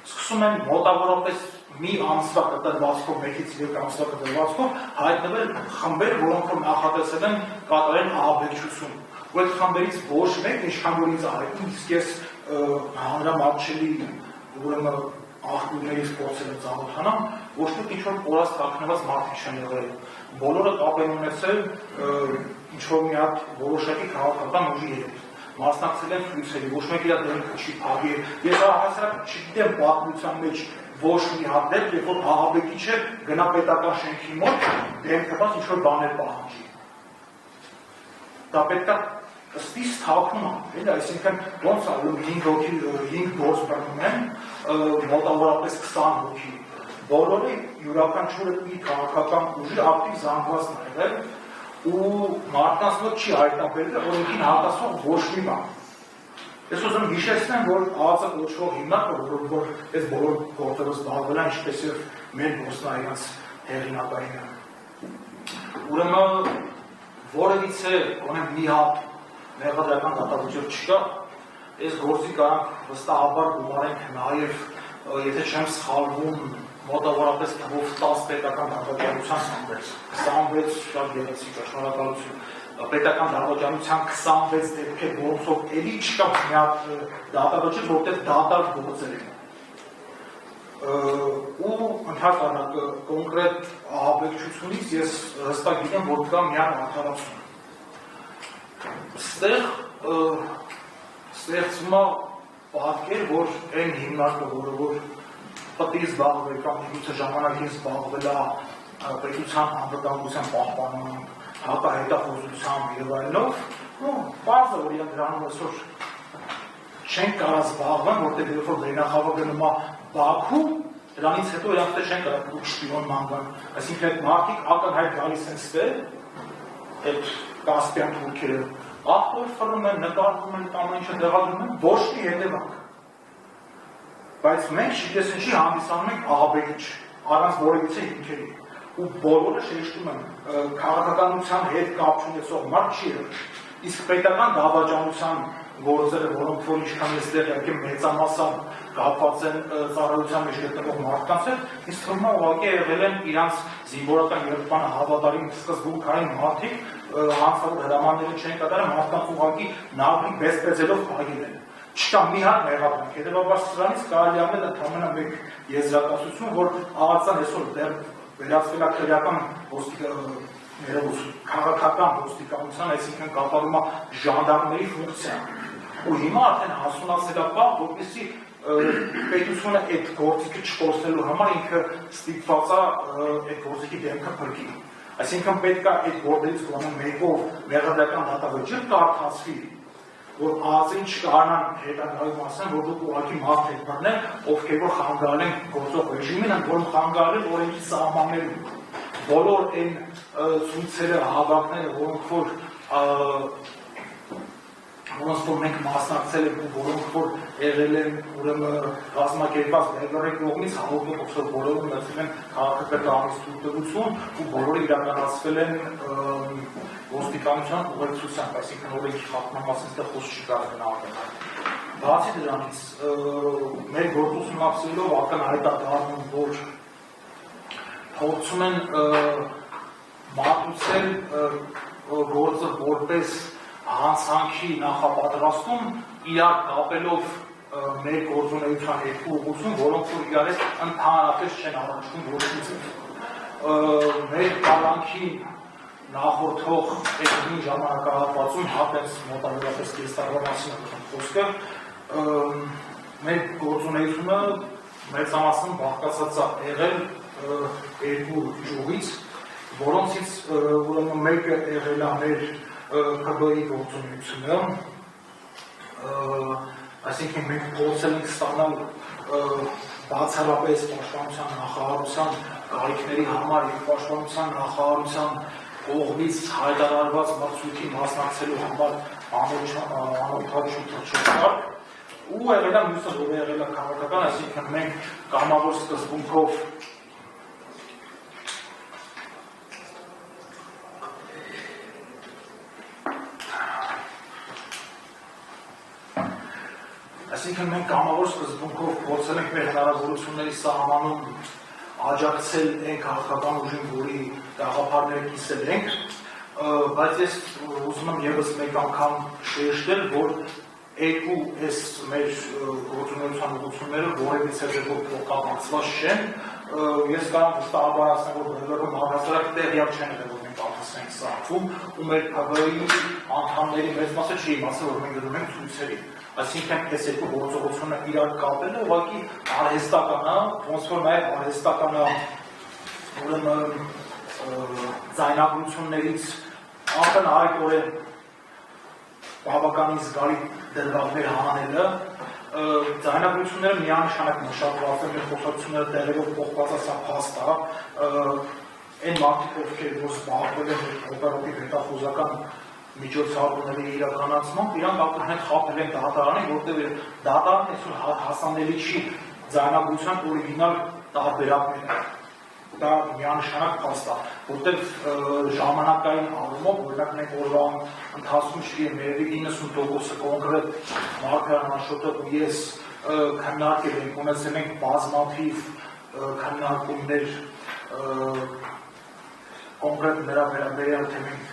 Speaker 3: սկսում են մոտավորապես մի ամսվա կտրվածքով, 1-ից 3 ամսվա կտրվածքով հայտնվել խմբեր, որոնք որ նախատեսել են կատարել ահաբեկչություն։ Ու այդ խմբերից ոչ մեկն ինչքան որ ինձ հայտնում, իսկ ես հանրամատչելի ուրեմն աղբյուրներից փորձել եմ ծանոթանամ, ոչ թե ինչ-որ կորած թաքնված մարդիկ չեն եղել։ Բոլորը կապ են ունեցել ինչ-որ մի հատ որոշակի քաղաքական ուժի հետ։ Մասնակցել են ցույցերի, ոչ մեկ իր դեմքը չի փակել։ Ես հասարակ չգիտեմ պատմության մեջ ոչ մի հատ դեպք, երբ որ ահաբեկիչը գնա պետական շենքի մոտ, դեմքը բաց ինչ-որ բաներ պահանջի։ Դա պետք է ըստիս թաքուն է, այսինքն ոնց է, որ 5 գործ բռնում են, մոտավորապես 20 հոգի։ Բոլորը յուրաքանչյուրը իր քաղաքական ուժի ակտիվ զանգվածն է եղել ու մարդկանց մոտ չի հայտնաբերել օրենքին հակասող ոչ մի բան։ Ես ուզում հիշեցնեմ, որ ԱԱԾ կոչվող հիմնարկը, որ այս բոլոր գործերով զբաղվել են, ինչպես եւ մեր գործնայինց հեղինակայինը։ Ուրեմն որևիցե ունեմ մի հատ մեղադրական դատավճիռ չկա, այս գործի կարանք վստահաբար գումարենք նաև, եթե չեմ սխալվում, մոտավորապես թվով 10 պետական դատավճիռության սամբեց, 26 շատ գեղեցիկ է, շնորհակալություն, պետական դատավճիռության 26 դեպքեր, որոնցով էլի չկա մի հատ դատավճիռ, որտեղ դատարկ գործեր են։ Ու ընդհանրապես կոնկրետ ահաբեկչությունից ես հստակ գիտեմ, որ կա մի հատ արդարացում։ Ստեղ ստեղծում է պատկեր, որ այն հիմնարկը, որը որ պետք է զբաղվել կամ միգուցե ժամանակին զբաղվել է պետության անվտանգության պահպանման, հակահետախուզությամբ եւ այլնով, բարձր որ իրենք դրանում այսօր չեն կարող զբաղվել, որտեղ երբ որ վերնախավը գնում է Բաքու, դրանից հետո իրանք չեն կարող շպիոն մանվան, այսինքն այդ մարդիկ ակնհայտ գալիս են ստեղ, այդ կասպյան թուրքերը աղբոր ֆռնում են, նկարվում են, ամեն ինչը տեղադրում են, ոչ մի հետևանք։ Բայց մենք չգիտես ինչի հանդիսանում ենք ահաբեկիչ, առանց որևիցե հիմքերի։ Ու բոլորը շեշտում են, քաղաքականության հետ կապ չունեցող մարդ չի եղել։ Իսկ պետական դավաճանության գործերը, որոնք որ ինչքան էստեղ եկել մեծամասամբ կապված են ծառայության մեջ գտնվող մարդկանց հետ, իսկ թվում է ուղղակի եղել են իրանց զինվորական երբանը հավատարիմ սկզբունքային մարդիկ, հանցավոր հրամանները չեն կատարում, մարդկանց ուղղակի նավի բեսպեծելով փակել են։ Չկա մի հատ մեղադրանք, հետևաբար սրանից կարելի է անել ընդհանրապես մեկ եզրակացություն, որ ԱԱԾ-ն այսօր դեռ վերածվել է քրեական քաղաքական ոստիկանության, այսինքն կատարում է ժանդարմերի ֆունկցիա։ Ու հիմա արդեն հասունացել է պահ, որպեսզի պետությունը այդ գործիքը չփորձելու համար ինքը ստիպված է այդ գործիքի դեմքը փրկի։ Այսինքն պետք է այդ գործերից գոնե մեկով մեղադրական դատավճիռ կարդացվի, որ ԱԱԾ-ին չկարողանան հետագայում ասեն, որ դուք ուղղակի մարդ եք բռնել, ովքեր որ խանգարել են գործող ռեժիմին, որոնք խանգարել օրենքի սահմաններում։ Բոլոր այն ցույցերը, հավաքները, որոնց որ մենք մասնակցել ենք ու որոնք որ եղել են ուրեմն կազմակերպված ներգրավի կողմից 100% բոլորը ունեցել են քաղաքական ստուգություն ու բոլորը իրականացվել են ոստիկանության ուղեկցությամբ, այսինքն օրենքի խախտման մասին դեռ խոսք չի կարող գնահատել։ Բացի դրանից, մեր գործունեությունով ակնհայտ է դառնում, որ փորձում են մատուցել գործը որպես հանցանքի նախապատրաստում իրար կապելով մեր գործունեության երկու ուղղություն, որոնք որ իրար հետ ընդհանրապես չեն առնչվում ոչ մի ձև։ Մեր կալանքի նախորդող այդ նույն ժամանակահատվածում հատենց մոտավորապես 3 տարվա մասին է խոսքը, մեր գործունեությունը մեծամասն բաղկացած է եղել երկու ճյուղից, որոնցից ուրեմն մեկը եղել է մեր ԿԲ-ի գործունեությունը, Այսինքն մենք փորձել ենք ստանալ բացառապես պաշտպանության նախարարության կարիքների համար եւ պաշտպանության նախարարության կողմից հայտարարված մրցույթի մասնակցելու համար անօթաչու թռչող ու եղել է մյուսը, որ եղել է քաղաքական, այսինքն մենք կամավոր սկզբունքով Այսինքն մենք կամավոր սկզբունքով փորձել ենք մեր հնարավորությունների սահմանում աջակցել այն քաղաքական ուժին, որի գաղափարները կիսել ենք, բայց ես ուզում եմ ևս մեկ անգամ շեշտել, որ երկու այս մեր գործունեության ուղղությունները որևիցե ձևով փոխկապակցված չեն, ես կարող վստահաբար ասեմ, որ բնորոշ առհասարակ տեղյակ չեն եղել, որ մենք արտասենք սարքում, ու մեր ՀԲ-ի անդամների մեծ մասը չի իմացել, որ մենք գնում ենք ցույցերի։ Այսինքն այս երկու գործողությունը իրար կապելը ուղղակի արհեստական է, ոնց որ նաև արհեստական է ուրեմն ձայնագրություններից ակնհայտորեն բավականին զգալի դրվագներ հանելը, ձայնագրությունները միանշանակ մշակված են, մեր խոսակցությունները տեղերով փոխված է, սա փաստ է, այն մարդիկ, ովքեր որ զբաղվել են օպերատիվ հետախուզական միջոցառումների իրականացմամբ, իրանք ակնհայտ խաբել են դատարանին, որտեղ դատարանը այսօր հասանելի չի ձայնագրության օրիգինալ տարբերակները։ Դա միանշանակ փաստ է, որտեղ ժամանակային առումով, օրինակ մենք օրվա ընթացքում չի մեր 90%-ը կոնկրետ Մարգարիտ Աշոտը ու ես քննարկել ենք, ունեցել ենք բազմաթիվ քննարկումներ կոնկրետ նրա վերաբերյալ թե մենք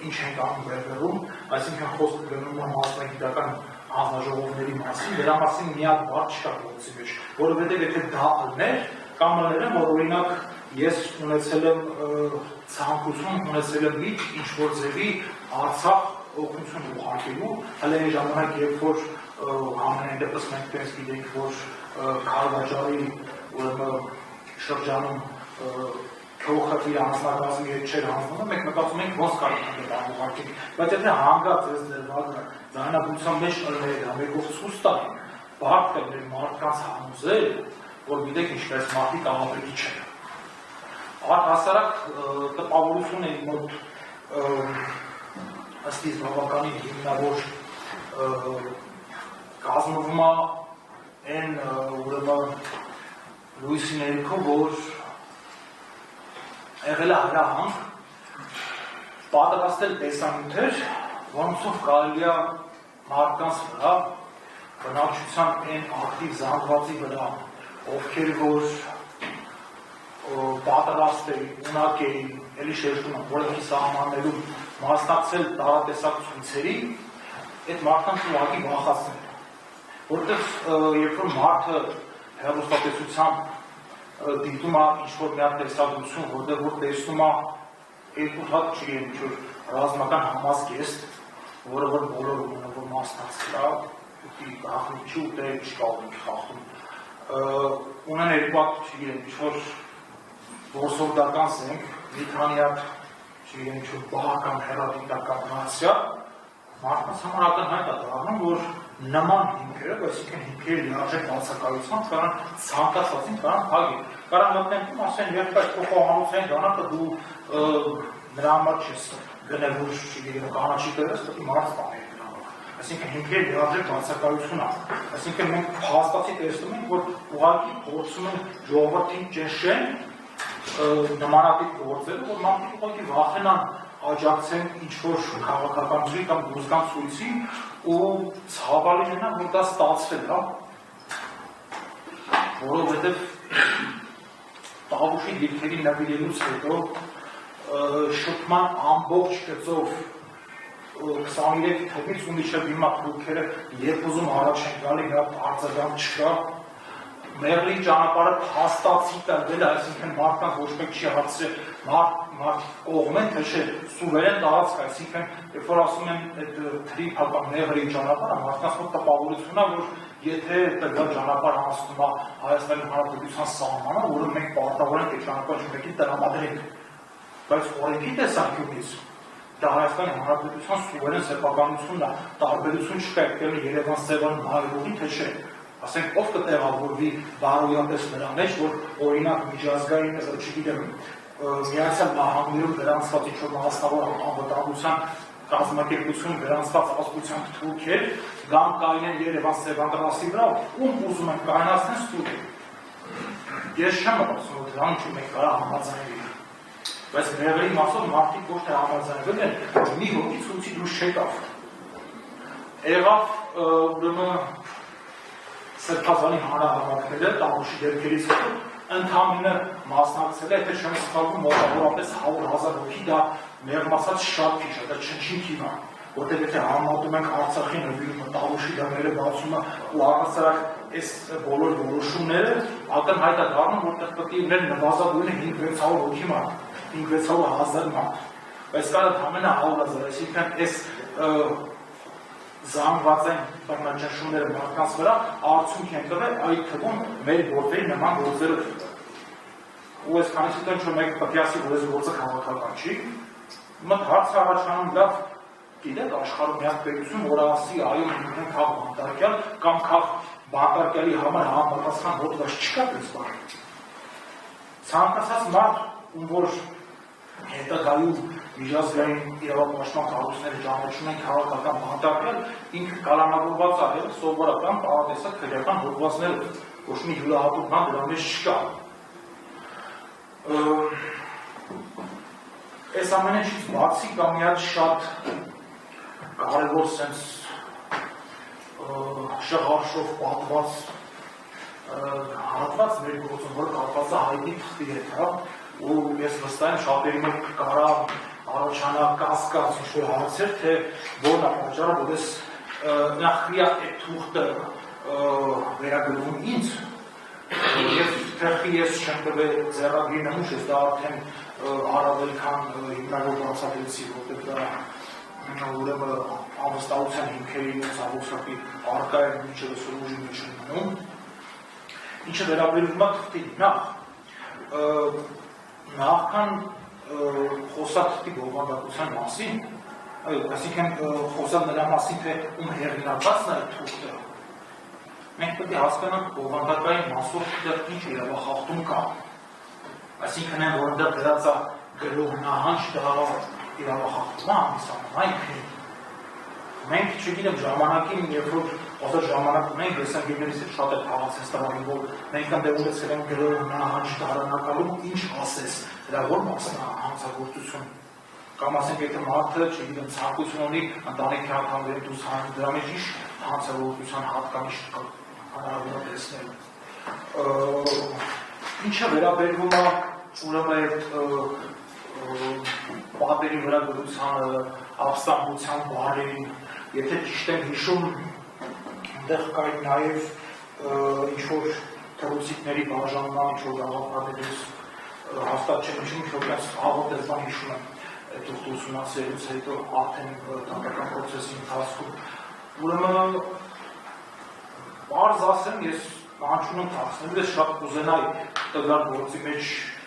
Speaker 3: ինչ ենք անում վերբերում, այսինքն խոսքը գնում է մասնագիտական հանձնաժողովների մասին, դրա մասին միակ բառ չկա գործի մեջ, որովհետև եթե դա ըլներ, կամ ըլներեմ, որ օրինակ ես ունեցել եմ ցանկություն, ունեցել եմ միտք ինչ-որ ձևի Արցախ օգնություն ուղարկելու, հələ այն ժամանակ, երբ որ ամենայն դեպս մենք տես գիտենք, որ Քարվաճարի շրջանում քողը իր անձնակազմի հետ չէր հանձնում, մենք մտածում ենք ոնց կարող ենք դա ուղարկել, բայց եթե հանգած այս դրվագը ձայնագրության մեջ ըլներ, ամենով ցույց տան, բարդ է մեր մարդկանց համոզել, որ գիտեք ինչպես մարդիկ ահաբեկի չեն։ Առհասարակ տպավորություն է մոտ ըստ իս բավականին հիմնավոր կազմվում է այն ուրեմն լույսի ներքո, որ եղել է հրահանգ պատրաստել տեսանյութեր, որոնցով կարելի է մարդկանց վրա բնակչության այն ակտիվ զանգվածի վրա, ովքեր որ պատրաստ էին, ունակ էին, էլի շեշտում եմ, որևէ սահմաններում մասնակցել տարատեսակ ցույցերի, այդ մարդկանց ուղղակի վախացնել, որտեղ երբ որ մարդը հեռուստատեսությամբ դիտում է ինչ-որ մի հատ տեսագրություն, որտեղ որ տեսնում է երկու հատ չի են ինչ-որ ռազմական համազգեստ, որը որ բոլոր ունենա, որ մասնակցել է, ուտի գաղտնի չի ուտել, չկա ունի խախտում, ունեն երկու հատ չի են ինչ-որ որսորդական զենք, մի քանի հատ չի են ինչ-որ բահական հեռադիտական նացիա, մարդկանց համար ակնհայտ է դառնում, որ նման հիմքերը, այսինքն հիմքերի լիարժեք բացակայությամբ կարող ցանկացածին կարող փակել։ Կարող մտնենք ասեն, երբ այդ փոխհանոցային դանակը դու նրա համար չես գնել, որ չգիտեմ, կանաչի դերես, պետք է մարդ սպանել դրա համար։ Այսինքն հիմքերի լիարժեք բացակայություն է։ Այսինքն մենք փաստացի տեսնում ենք, որ ուղղակի փորձում են ժողովրդին ճնշեն նմանատիպ գործերը, որ մարդիկ ուղղակի վախենան աջակցեն ինչ-որ քաղաքականություն կամ դուրսգան ցույցին ու ցավալին է, որ դա ստացվել է, որովհետև Տավուշի դիրքերի նվիրելուց հետո շփման ամբողջ գծով 23 թվականից ու մինչև հիմա թուրքերը երբ ուզում առաջ են գալի, դա արձագանք չկա, Մեղրի ճանապարհը փաստացի տրվել է, այսինքն մարդկանց ոչ մեկ չի հարցրել, մարդիկ կողմ են, թե չէ սուվերեն տարածք, այսինքն երբ որ ասում են այդ թրիփական Մեղրի ճանապարհը, մարդկանց մոտ տպավորություն է, որ եթե տվյալ ճանապարհը հասնում է Հայաստանի Հանրապետության սահմանը, որը մենք պարտավոր ենք այդ ճանապարհը մեկին տրամադրենք, բայց օրենքի տեսանկյունից դա Հայաստանի Հանրապետության սուվերեն սեփականությունն է, տարբերություն չկա եկել Երևան Սևան հայրուղի թե չէ։ Ասենք ով կտեղավորվի բարոյապես նրա մեջ, որ օրինակ միջազգային, չգիտեմ, Միացյալ Նահանգներում գրանցված ինչ-որ մասնավոր անվտանգության կազմակերպություն գրանցված ազգությամբ թուրքեր կամ կայնեն Երևան Սևան տրասի վրա, ում ուզում են կայնացնեն ստուդիա։ Ես չեմ ասում, որ դրան ինչ մենք կարա համաձայնվի։ Բայց մեղրի մասով մարդիկ ոչ թե համաձայնվել են, մի հոգի ցույցի դուրս չեկավ։ Եղավ ուրեմն Սրբազանի հանրահավաքները Տավուշի դեպքերից հետո ընդհանրը մասնակցել է, եթե չեմ սխալվում, մոտավորապես 100,000 հոգի, դա մեղմացած շատ քիչ է, դա չնչին թիվ է, որտեղ եթե համատում ենք Արցախի նվիրումը, Տավուշի դռները բացումը ու առհասարակ այս բոլոր որոշումները ակնհայտ է դառնում, որտեղ պետք է լիներ նվազագույնը 500-600 հոգի մարդ, 500-600,000 մարդ, բայց կա ամենը 100,000, այսինքն այս զանգված են բռնաճնշումները մարդկանց վրա արդյունք են տվել այդ թվում մեր գործերի նման գործերը ու այս քանիսի տեղ ինչ-որ մեկը պետք է ասի, որ այս գործը քաղաքական չի, մտ հարց առաջանում լավ գիտեք աշխարհում միակ պետություն, որը ասի այո մենք ենք քաղ բանտարկյալ կամ քաղ բանտարկյալի համար համապատասխան հոդված չկա դες բան։ Ցանկացած մարդ, ում որ հետագայում միջազգային իրավապաշտպան կառույցները ճանաչում են քաղաքական բանտարկել, ինքը կալանավորված է սովորական տարատեսակ քրեական հոդվածներով, ոչ մի յուրահատուկ բան դրա մեջ չկա։ Այս ամենից բացի կա մի հատ շատ կարևոր սենս շղարշով պատված հատված մեր գործում, որը կապված է հայտնի թղթի հետ, ու ես վստահ եմ շատերի մոտ կարա առաջանա կասկած ինչ-որ հարցեր, թե որն է պատճառը, որ ես նախրիա այդ թուղթը վերագրվում ինձ, և թղթի ես չեմ տվել ձեռագրի նմուշ, ես դա արդեն առավել քան հիմնավոր բացատրեցի, որտեղ դա ուրեմն անվստահության հիմքերի ցավոքսակի առկա է մինչև ուժի մեջ մնում, ինչը վերաբերում է թղթին նախքան խոսալ թղթի բովանդակության մասին, այսինքն խոսալ նրա մասին, թե ում հեղինակածն է թուղթը, մենք պետք է հասկանանք բովանդակային մասով թղթը ինչ իրավախախտում կա, այսինքն են, որ դա դրած է գրող նահանջ դա իրավախախտում է հանդիսանում, այնքան մենք չգիտեմ ժամանակին, երբ որ ոսր ժամանակ ունենք, լեսագիրներից հետ շատ է թաղացես տրավին, որ մենք ընդ ունեցել ենք գրող նահանջ դարանակալում, ինչ ասես, դրա որ մասնա հանցագործություն, կամ ասենք եթե մարդը, չգիտեմ, ցանկություն ունի ընտանիքի անդամների դուրս հանել, դրա մեջ ինչ հանցագործության հատկանիշ հնարավոր տեսնել։ Ինչը վերաբերվում է ուրեմն պատերի վրա գրությանը, ապստամբության բառերին, եթե ճիշտ եմ հիշում, այնտեղ կային նաև ինչ-որ թռուցիկների բաժանման, ինչ-որ գաղափարներից հաստատ չեմ հիշում, ինչ-որ կայց աղոտ բան հիշում եմ այդ ուսումնասիրելուց հետո արդեն տնտեսական պրոցեսի ընթացքում։ Ուրեմն պարզ ասեմ, ես կանչում եմ թաքցնելու, ես շատ կուզենայի տվյալ գործի մեջ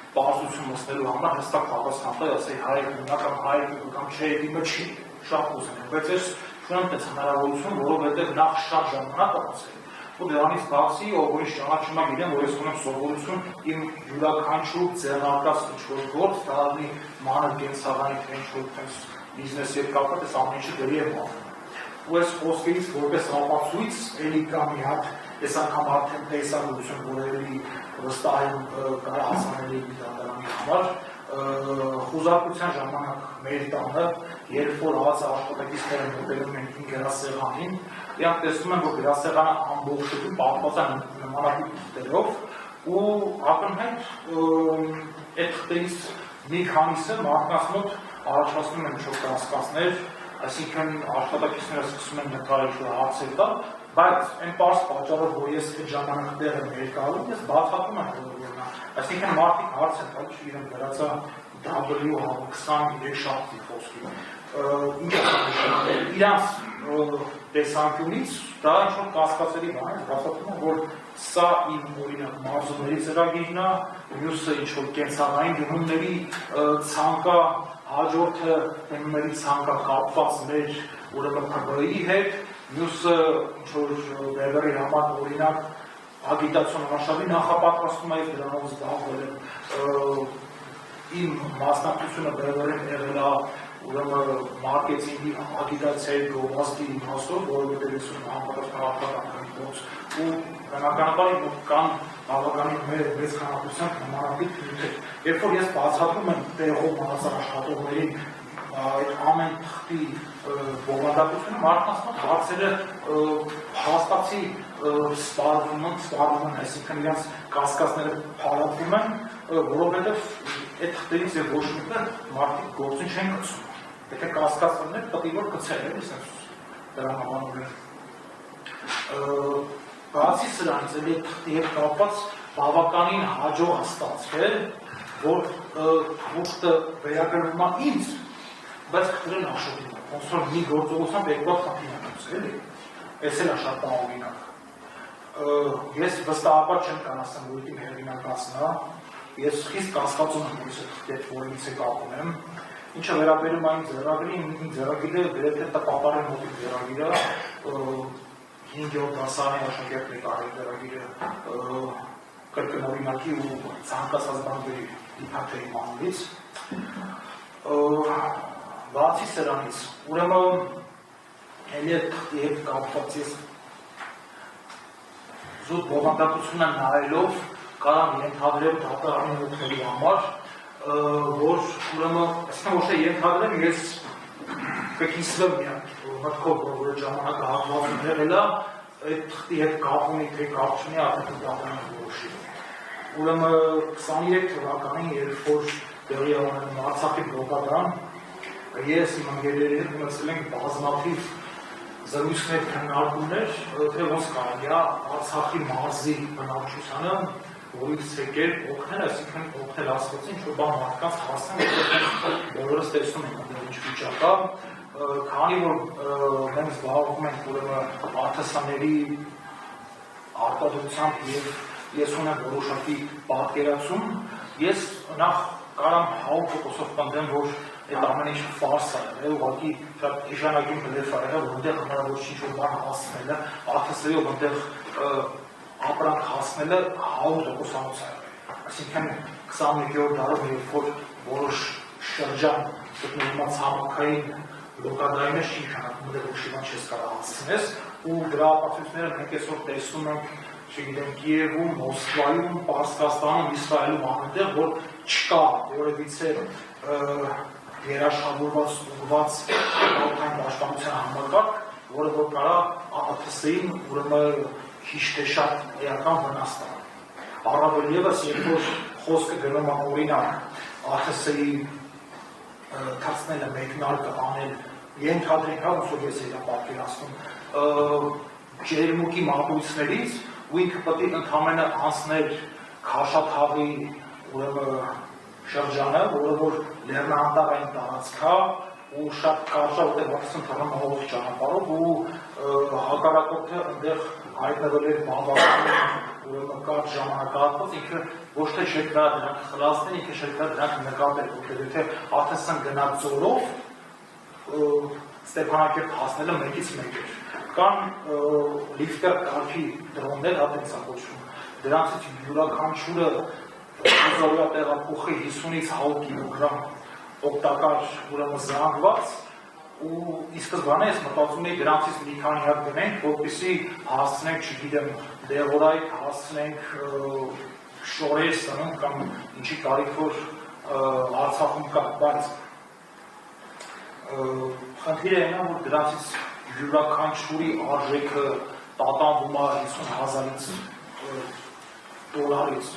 Speaker 3: պարզություն մտցնելու համար հստակ պատասխան տալ, ասեի հայ կամ հայ կամ չէ, իմը չի, շատ կուզենեմ, բայց ես չունեմ այդպես հնարավորություն, որովհետև նախ շատ ժամանակ անցել, ու դրանից բացի, ով ինչ ճանաչում է գիտեմ, որ ես ունեմ սովորություն իմ յուրաքանչյուր ձեռնարկած ինչ-որ գործ, դա լինի մանր կենցաղային, թե ինչ-որ բիզնեսի հետ կապված, այս ամեն ինչը դերի եմ անում։ Ու այս խոսքերից որպես ապացույց էլի կա մի հատ, այս անգամ արդեն տեսանելիություն, որ էլի վստահ եմ կարա հասանելի դատարանի համար, խուզարկության ժամանակ մեր տանը, երբ որ աշխատակիցները մոտենում են գրասեղանին, իրանք տեսնում են, որ գրասեղանը ամբողջովին պատված է նմանատիպ թղթերով ու ակնհայտ այդ թղթերից մի քանիսը մարդկանց մոտ առաջացնում են ինչ-որ կասկածներ, այսինքն աշխատակիցները սկսում են նկարել հարցեր տալ, բայց այն պարզ պատճառով, որ ես այդ ժամանակներ եմ ներկայանում, ես բացատրում եմ բոլորն, այսինքն մարդիկ հարց են տալիս, իրեն գրած է W23 շաբթի խոսքի, իրանց տեսանկյունից դա ինչ-որ կասկածելի բան է, բացատրում եմ, որ սա իմ օրինակ մարզումների ծրագիրն է, մյուսը ինչ-որ կենցաղային գնումների ցանկա հաջորդը մեր ցանկա կապված մեր ուրեմն ՓԲ-ի հետ, մյուսը ինչ որ վերբերի համար օրինակ ագիտացիոն արշավի նախապատրաստում է դրանով զբաղվել եմ իմ մասնակցությունը վերբերին եղել է ուրեմն մարքեթինգի ագիտացիայի գովազդի իմաստով, որովհետև ես համապատասխան արտադրական գործ ու բնականաբար կան բավականին մեծ քանակությամբ նմանատիպ նյութեր։ Երբ որ ես բացատրում եմ տեղով մնացած աշխատողներին այդ ամեն թղթի բովանդակությունը, մարդկանց հարցերը հաստատի սպառվում են, այսինքն իրենց կասկածները փարատվում են, որովհետև այդ թղթերից եւ ոչ մեկը մարդիկ գործին չեն գցում։ Եթե կասկածներ պետք է որ գցել են, դրա համար բացի սրանից էլի թղթի հետ կապված բավականին հաջող է ստացվել, որ թղթը վերագրվում է ինձ, բայց քրեն աշխատում է, ոնց որ մի գործողությամբ երկու հատ խնդիր է, էս էլ է շատ տարօրինակ։ Ես վստահաբար չեմ կարող ասեմ, որ իմ հեղինակացն է, ես խիստ կասկածում եմ, որ ես այդ որից է կապում եմ, ինչը վերաբերում այն ձեռագրին, իմ ձեռագիրը գրեթե տպապարի մոտի ձեռագիրը, 5-րդ դասարանի աշակերտն է կարել ձեռագիրը կրկնօրինակի ու ցանկացած բանների իբրաթերի մանրից։ Բացի սրանից, ուրեմն էլի այդ թղթի հետ կապված ես զուտ բովանդակությունը նայելով կարամ ենթադրեմ դատարանի օգնելու համար, որ ուրեմն, այսինքն ոչ թե ենթադրեմ, ես կկիսվեմ միակ, մտքով, որ ժամանակը հատվածում եղել է, այդ թղթի հետ կապ ունի, թե կապ չունի, արդեն դատարանը որոշի։ Ուրեմն 23 թվականին, երբ որ տեղի ունենում Արցախի բլոկադան, ես իմ ընկերներին ունեցել ենք բազմաթիվ զրույցներ, քննարկումներ, թե ոնց կարելի է Արցախի մարզի բնակչությանը որից եկել օգնել, այսինքն օգնել ասացին, ինչ որ բան մարդկանց հասնեն, բոլորս տեսնում ենք ինչ վիճակ է, քանի որ մենք զբաղվում ենք ուրեմն արտասանների արտադրությամբ եւ ես ունեմ որոշակի պատկերացում, ես նախ կարամ 100%-ով պնդեմ, որ այդ ամեն ինչ ֆարս է, ուղղակի շատ էժանագին բլեֆ է, որտեղ հնարավոր չի ինչ-որ բան հասնելը, արտասերով որտեղ ապրանք հասնելը 100%-անոց է։ Այսինքն 21-րդ դարում, երբ որ որոշ շրջան գտնվում է ցամաքային բլոկադային չի քանակում, դեռ ոչ մի չես կարող հասնես, ու դրա ապացույցները մենք այսօր տեսնում ենք, չգիտեմ, Կիևում, Մոսկվայում, Պարսկաստանում, Իսրայելում այնտեղ, որ չկա որևիցե երաշխավորված ուղղված քաղաքային պաշտպանության համակարգ, որը որ կարա ԱԹՍ-ին ուրեմն քիչ թե շատ էական վնաս տա։ Առավել ևս, երբ որ խոսքը գնում է օրինակ ԱԹՍ-ի թացնելը մեկնարկը անել, ենթադրենք, ոնց որ ես էի պատկերացնում, ջերմուկի մատույցներից, ու ինքը պետք է ընդհանրապես անցներ Քաշաթաղի ուրեմն շրջանը, որը որ լեռնահանդարային տարածք է, ու շատ կարճ է, որտեղ վախեցում թռնում հողով ճանապարհով, ու հակառակորդը այնտեղ հայտնվել էր բավական ուրեմն կարճ ժամանակահատված, ինքը ոչ թե չէր կարող դրանք խլացնել, ինքը չէր կարող դրանք նկատել, որտեղ եթե ԱԹՍ-ն գնաց ձորով, Ստեփանակերտ հասնելը մեկից մեկ էր։ Կան լիֆտեր կարգի դրոններ, հատենց է կոչվում, դրանցից յուրաքանչյուրը ուզորյա տեղափոխի 50-ից 100 կիլոգրամ օգտակար ուրեմն զանգված, ու ի սկզբանե ես մտածում էի դրանցից մի քանի հատ գնենք, որպեսզի հասցնենք, չգիտեմ, դեղորայք, հասցնենք շորեր սնունդ կամ ինչի կարիք որ Արցախում կա, բայց խնդիրը այն է, որ դրանցից յուրաքանչյուրի արժեքը տատանվում է 50,000-ից դոլարից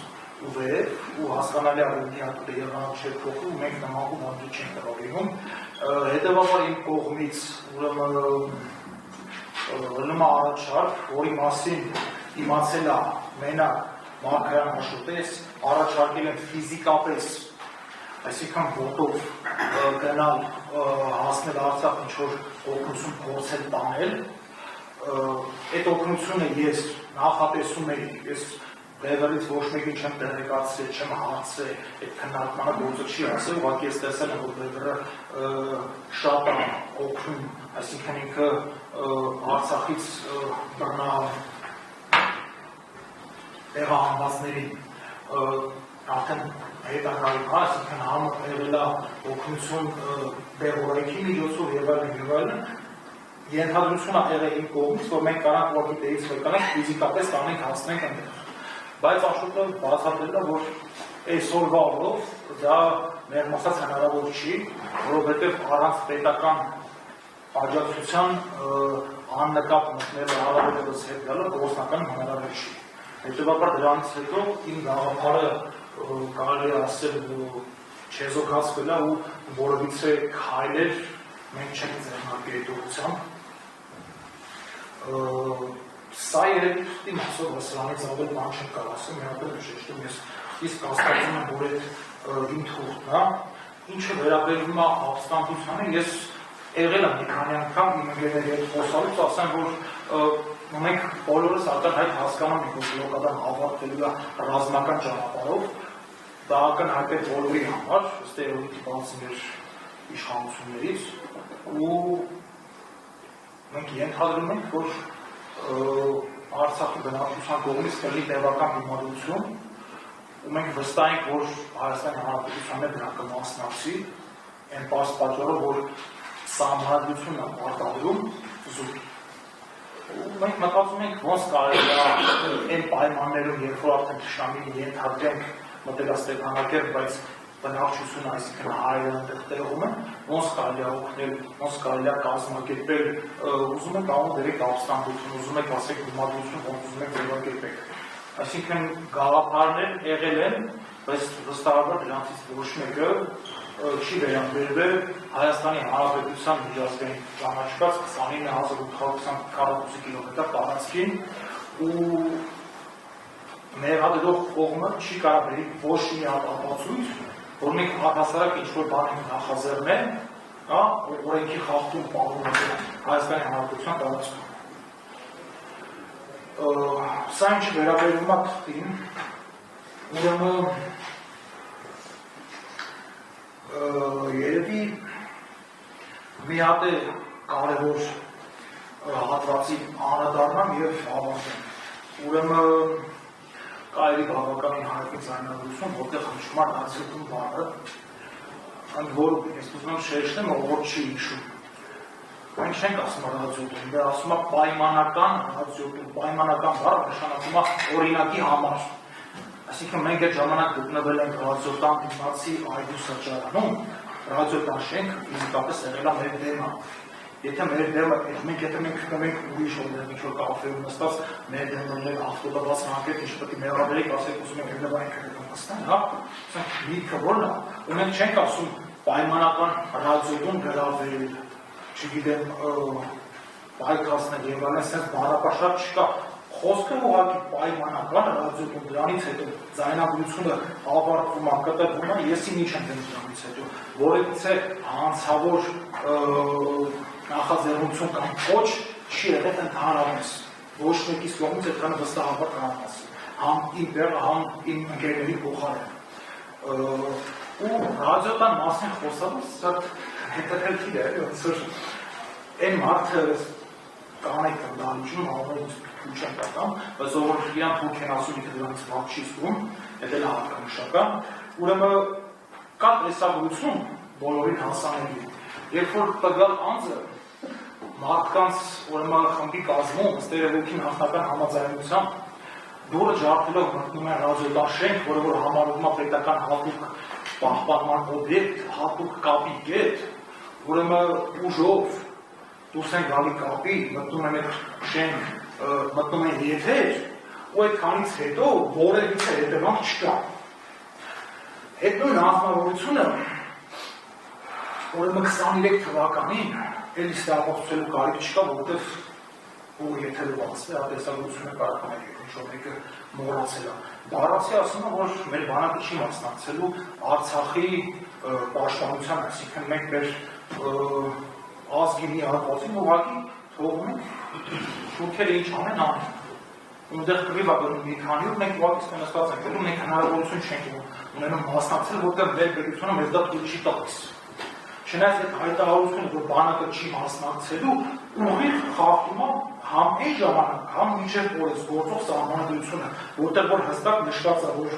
Speaker 3: ու վեր, ու հասկանալի է, որ մի հատ եղանակ չէր փոխում, մենք նամակում հանդի չենք տվավինում, հետևաբար իմ կողմից ըլում է առաջարկ, որի մասին իմացել է մենակ Մարգարյան Աշոտես, առաջարկել են ֆիզիկապես, այսինքն ոտով գնալ հասնել Արցախ ինչ-որ օգնություն փորձել տանել, այդ օգնությունը ես նախատեսում էի, ես Լեվերից ոչ մեկին չեմ տեղեկացրել, չեմ հարցրել, այդ քննարկմանը գործը չի ասել, ուղղակի ես տեսել եմ, որ Լեվերը շատ է օգնում, այսինքն ինքը Արցախից տեղահանվածներին արդեն հետագայում, այսինքն համը եղել է օգնություն դեղորայքի միջոցով եւ այլն, ենթադրություն է եղել իմ կողմից, որ մենք կարանք ուղղակի տեղից վեկանենք, ֆիզիկապես տանենք հասնենք այնտեղ։ Բայց Աշոտը բացատրել է, որ այսօրվա օրով դա մեղմ ասած հնարավոր չի, որովհետև առանց պետական աջակցության աննկատ մտնելը հարաբերությունից հետ գալը գործնական հնարավոր չի։ Հետևաբար դրանից հետո իմ գաղափարը կարելի է ասել չեզոքացվել է ու որովիցե քայլեր մենք չենք ձեռնարկել այդ ուղղությամբ։ Սա երևի իմ ասող սրանից ավել բան չեմ կարող ասել, մի հատ էլ շեշտում ես իսկ կասկածում եմ, որ այդ իմ թուղթն է, ինչը վերաբերում է ապստամբությանը, ես եղել եմ մի քանի անգամ իմ ընկերների հետ խոսալուց, ասեմ, որ մենք բոլորս ակնհայտ հասկանում ենք, որ բլոկադան ավարտվելու է ռազմական ճանապարհով, դա ակնհայտ է բոլորի համար, ըստ երևույթի բացի մեր իշխանություններից, ու մենք ենթադրում ենք, որ Արցախի բնակչության կողմից կլինի տևական դիմադրություն, ու մենք վստահ ենք, որ Հայաստանի Հանրապետությանն է դրան կմասնակցի, այն պարզ պատճառով, որ սահմանադրությունն է արտադրում զուտ։ Ու մենք մտածում ենք, ոնց կարելի է այն պայմաններում, երբ որ արդեն թշնամին ենթադրենք մտել է Ստեփանակերտ, բայց բնակչությունը, այսինքն հայերը այնտեղ տեղում են, ոնց կարելի է օգնել, ոնց կարելի է կազմակերպել, ուզում եք անում դերեք ապստամբություն, ուզում եք ասեք դիմադրություն, ոնց ուզում եք ձևակերպեք։ Այսինքն գաղափարներ եղել են, բայց վստահաբար դրանցից ոչ մեկը չի վերաբերվել Հայաստանի Հանրապետության միջազգային ճանաչված 29820 կիլոմետր տարածքին ու ներհատելով կողմը չի կարող բերի ոչ մի ապացույց, որ մենք առհասարակ ինչ-որ բան ենք նախաձեռնել, օրենքի խախտում պահում Հայաստանի Հանրապետության տարածքում։ Սա ինչ վերաբերում է թղթին, ուրեմն երևի մի հատ է կարևոր հատվածի անդրադառնամ եւ ավարտեմ։ Ուրեմն կարելի բավականին հայտնի ձայնագրություն, որտեղ հնչում է ռադիոյում բառը, ընդ որ ես ուզում եմ շեշտեմ, որ չի հիշում։ Մենք չենք ասում ռադիոյում, դա ասում է պայմանական ռադիոյում, պայմանական բառը նշանակում է օրինակի համար։ Այսինքն մենք այդ ժամանակ գտնվել ենք ռադիոյտան դիմացի այգու սրճարանում, ռադիոյտան շենք ֆիզիկապես եղել է մեր դեմը։ Եթե մեր դեմը, մենք գտնենք ուրիշ օրներ ինչ-որ կաֆեում նստած, մեր դեմը ավտոդաբաց հանկետ, ինչ պետք է մեղադրեք, ասեք ուզում ենք հետևային կրետում նստան, հա, լիքը որն է, ու մենք չենք ասում պայմանական ռադիոյում գրավել, չգիտեմ, պայքացնել եւ այլն, ասես բառապաշար չկա, խոսքը ուղղակի պայմանական ռադիոյում դրանից հետո ձայնագրությունը ավարտվում է, կտրվում է, ես ինչ եմ դեմ դրանից հետո, որից է հանցավոր նախաձեռնություն կամ ոչ չի եղել ընդհանրապես, ոչ մեկից կողմից այդքան վստահաբար կարող ասել, համ իմ տեղը, համ իմ ընկերների փոխարեն։ Ու ռադիոյտան մասին խոսալուց շատ հետաքրքիր է, ոնց որ այն մարդը կանեք դալիճում հավելում թույլ չեն տամ, բայց որ իրան թույլ են ասում, ինքը դրանից բաղ չի զգում, դա էլ հատկանշական, ուրեմն կա տեսագրություն բոլորին հասանելի, երբ որ տվյալ անձը մարդկանց ուրեմն խմբի կազմում, ըստ երևույթին նախնական համաձայնությամբ դուրը ջարդելով մտնում են ռադիոյտան շենք, որը որ համարվում է պետական հատուկ պահպանման օբյեկտ, հատուկ կապի կետ, ուրեմն ուժով դուրս են գալի կապի, մտնում են այդ շենք, մտնում են եթեր, ու այդքանից հետո որևիցե հետևանք չկա։ Այդ նույն անձնավորությունը ուրեմն 23 թվականին էլի ստեղծելու կարիք չկա, որովհետև ու եթերը բացել է, տեսագրությունը կարող է ինչ-որ մեկը մոռացել է։ Բառացի ասում է, որ մեր բանակը չի մասնակցելու Արցախի պաշտպանության, այսինքն մենք մեր ազգի մի հատվածին ուղղակի թողում ենք թուրքերը ինչ անեն անեն։ Ունդեղ կռիվա գնում մի քանի օր մենք ուղղակի ստանացած ենք, ու մենք հնարավորություն չենք ունենում մասնակցել, որտեղ վերբերությունը մեզ դա թույլ չի տալիս։ Չնայած այդ հայտարարությունը, որ բանակը չի մասնակցելու, ուղիղ խախտում է համ այն ժամանակ, համ մինչև օրս գործող սահմանադրությունը, որտեղ որ հստակ նշված է, որ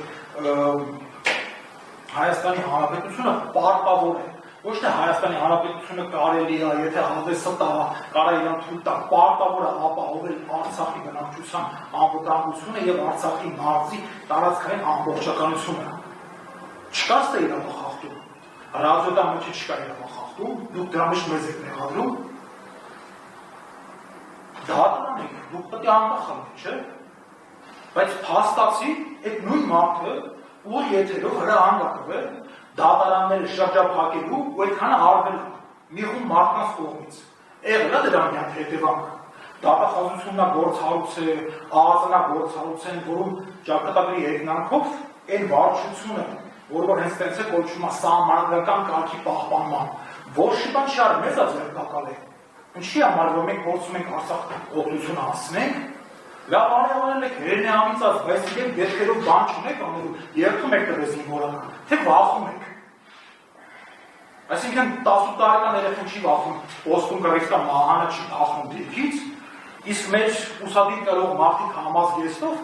Speaker 3: Հայաստանի Հանրապետությունը պարտավոր է, ոչ թե Հայաստանի Հանրապետությունը կարելի է, եթե հավեսը տա, կարա իրան թույլ տա, պարտավոր է ապահովել Արցախի բնակչության անվտանգությունը եւ Արցախի մարզի տարածքային ամբողջականությունը։ Չկա ստե իրավախախտում, ռադիոդա մեջ չկա իրավախախտում, դուք դրա մեջ մեզ եք մեղադրում, դատարան եք, դուք պետք է անկախ եք, չէ՞։ Բայց փաստացի այդ նույն մարդը, որ եթերով հրահանգակվել, դատարանները շրջափակելու ու այդքանը արվել մի խումբ մարդկանց կողմից։ Եղել է դրա միայն հետևանք։ Դատախազությունն է գործառույց է, ԱԱԾ-ն է գործառույց են, որում ճակատագրի երկնանքով այն վարչությունը, որ հենց տենց է կոչվում է սահմանադրական կարգի պահպանման, որոշի բան չի արել, մեզ է ձերբակալ է։ Ինչի համար որ մենք փորձում ենք Արցախ օգնություն հասնենք, լավ արել եք հերնեամիցած, բայց իրենք դեպքերով բան չունեք անելու, երդում եք դրես զինվորական, թե վախում եք։ Այսինքն 18 տարեկան երեխան չի վախում, ոստում կռիվ կա մահանը չի փախնում դիրքից, իսկ մեր ուսադիր կրող մարդիկ համազգեստով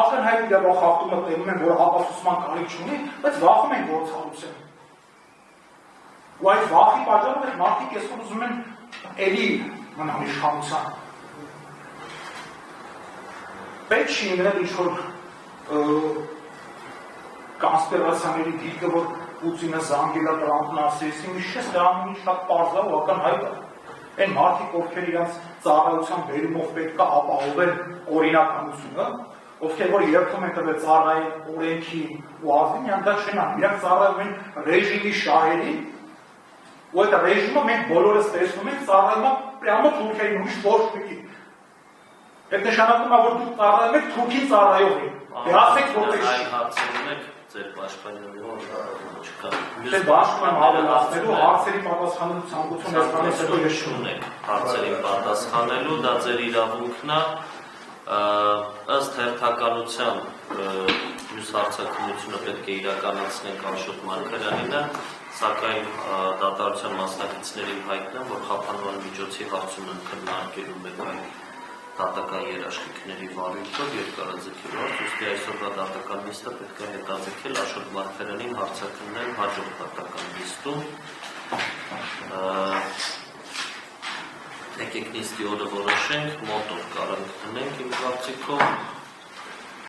Speaker 3: ակնհայտ իրավախախտումը տենում են, որ ապացուցման կարիք չունի, բայց վախում են գործառույցեն։ Ու այդ վախի պատճառով այդ մարդիկ այսօր ուզում են էլի մնալ իշխանության։ Պետք չի իմնել ինչ-որ կոնսպիրացիաների դիրքը, որ Պուտինը զանգել է Տրամպն ասեցին, ինչ չես դրանում ինչ շատ պարզ է ու ակնհայտ է։ Այն մարդիկ, ովքեր իրենց ծառայության բերումով պետք է ապահովել օրինականությունը, ովքեր որ երբում են տվել ծառային օրենքի ու ազգին, դա չեն անում, իրանք ծառայում են ռեժիմի շահերին, ու այդ ռեժիմը մենք բոլորս տեսնում ենք ծառայում է պրյամո թուրքերին, ուրիշ ոչ մեկին։ Այդ նշանակում է, որ դուք ծառայում եք թուրքին ծառայող եք։ Դասեք որտեղ
Speaker 1: այլ հարցերում եք ձեր պաշտպանելու չկա։
Speaker 3: Դե բաշխում եմ հավելացնելու հարցերի պատասխանելու ցանկություն այսքանից հետո ես չունեմ։
Speaker 1: Հարցերին պատասխանելու դա ձեր իրավունքն է, ըստ հերթականության մյուս հարցաքննությունը պետք է իրականացնենք Աշոտ Մարգարյանինը, սակայն դատարանության մասնակիցներին հայտնեմ, որ խափանման միջոցի հարցում են քննարկելու մեկ այլ դատական երաշխիքների վարույթով երկարաձգելու հարց, ուստի այսօրվա դատական նիստը պետք է հետաձգել Աշոտ Մարգարյանին հարցաքննել հաջորդ դատական նիստում։ Եկեք նիստի օրը որոշենք, մոտ օր կարող ենք դնենք իմ կարծիքով։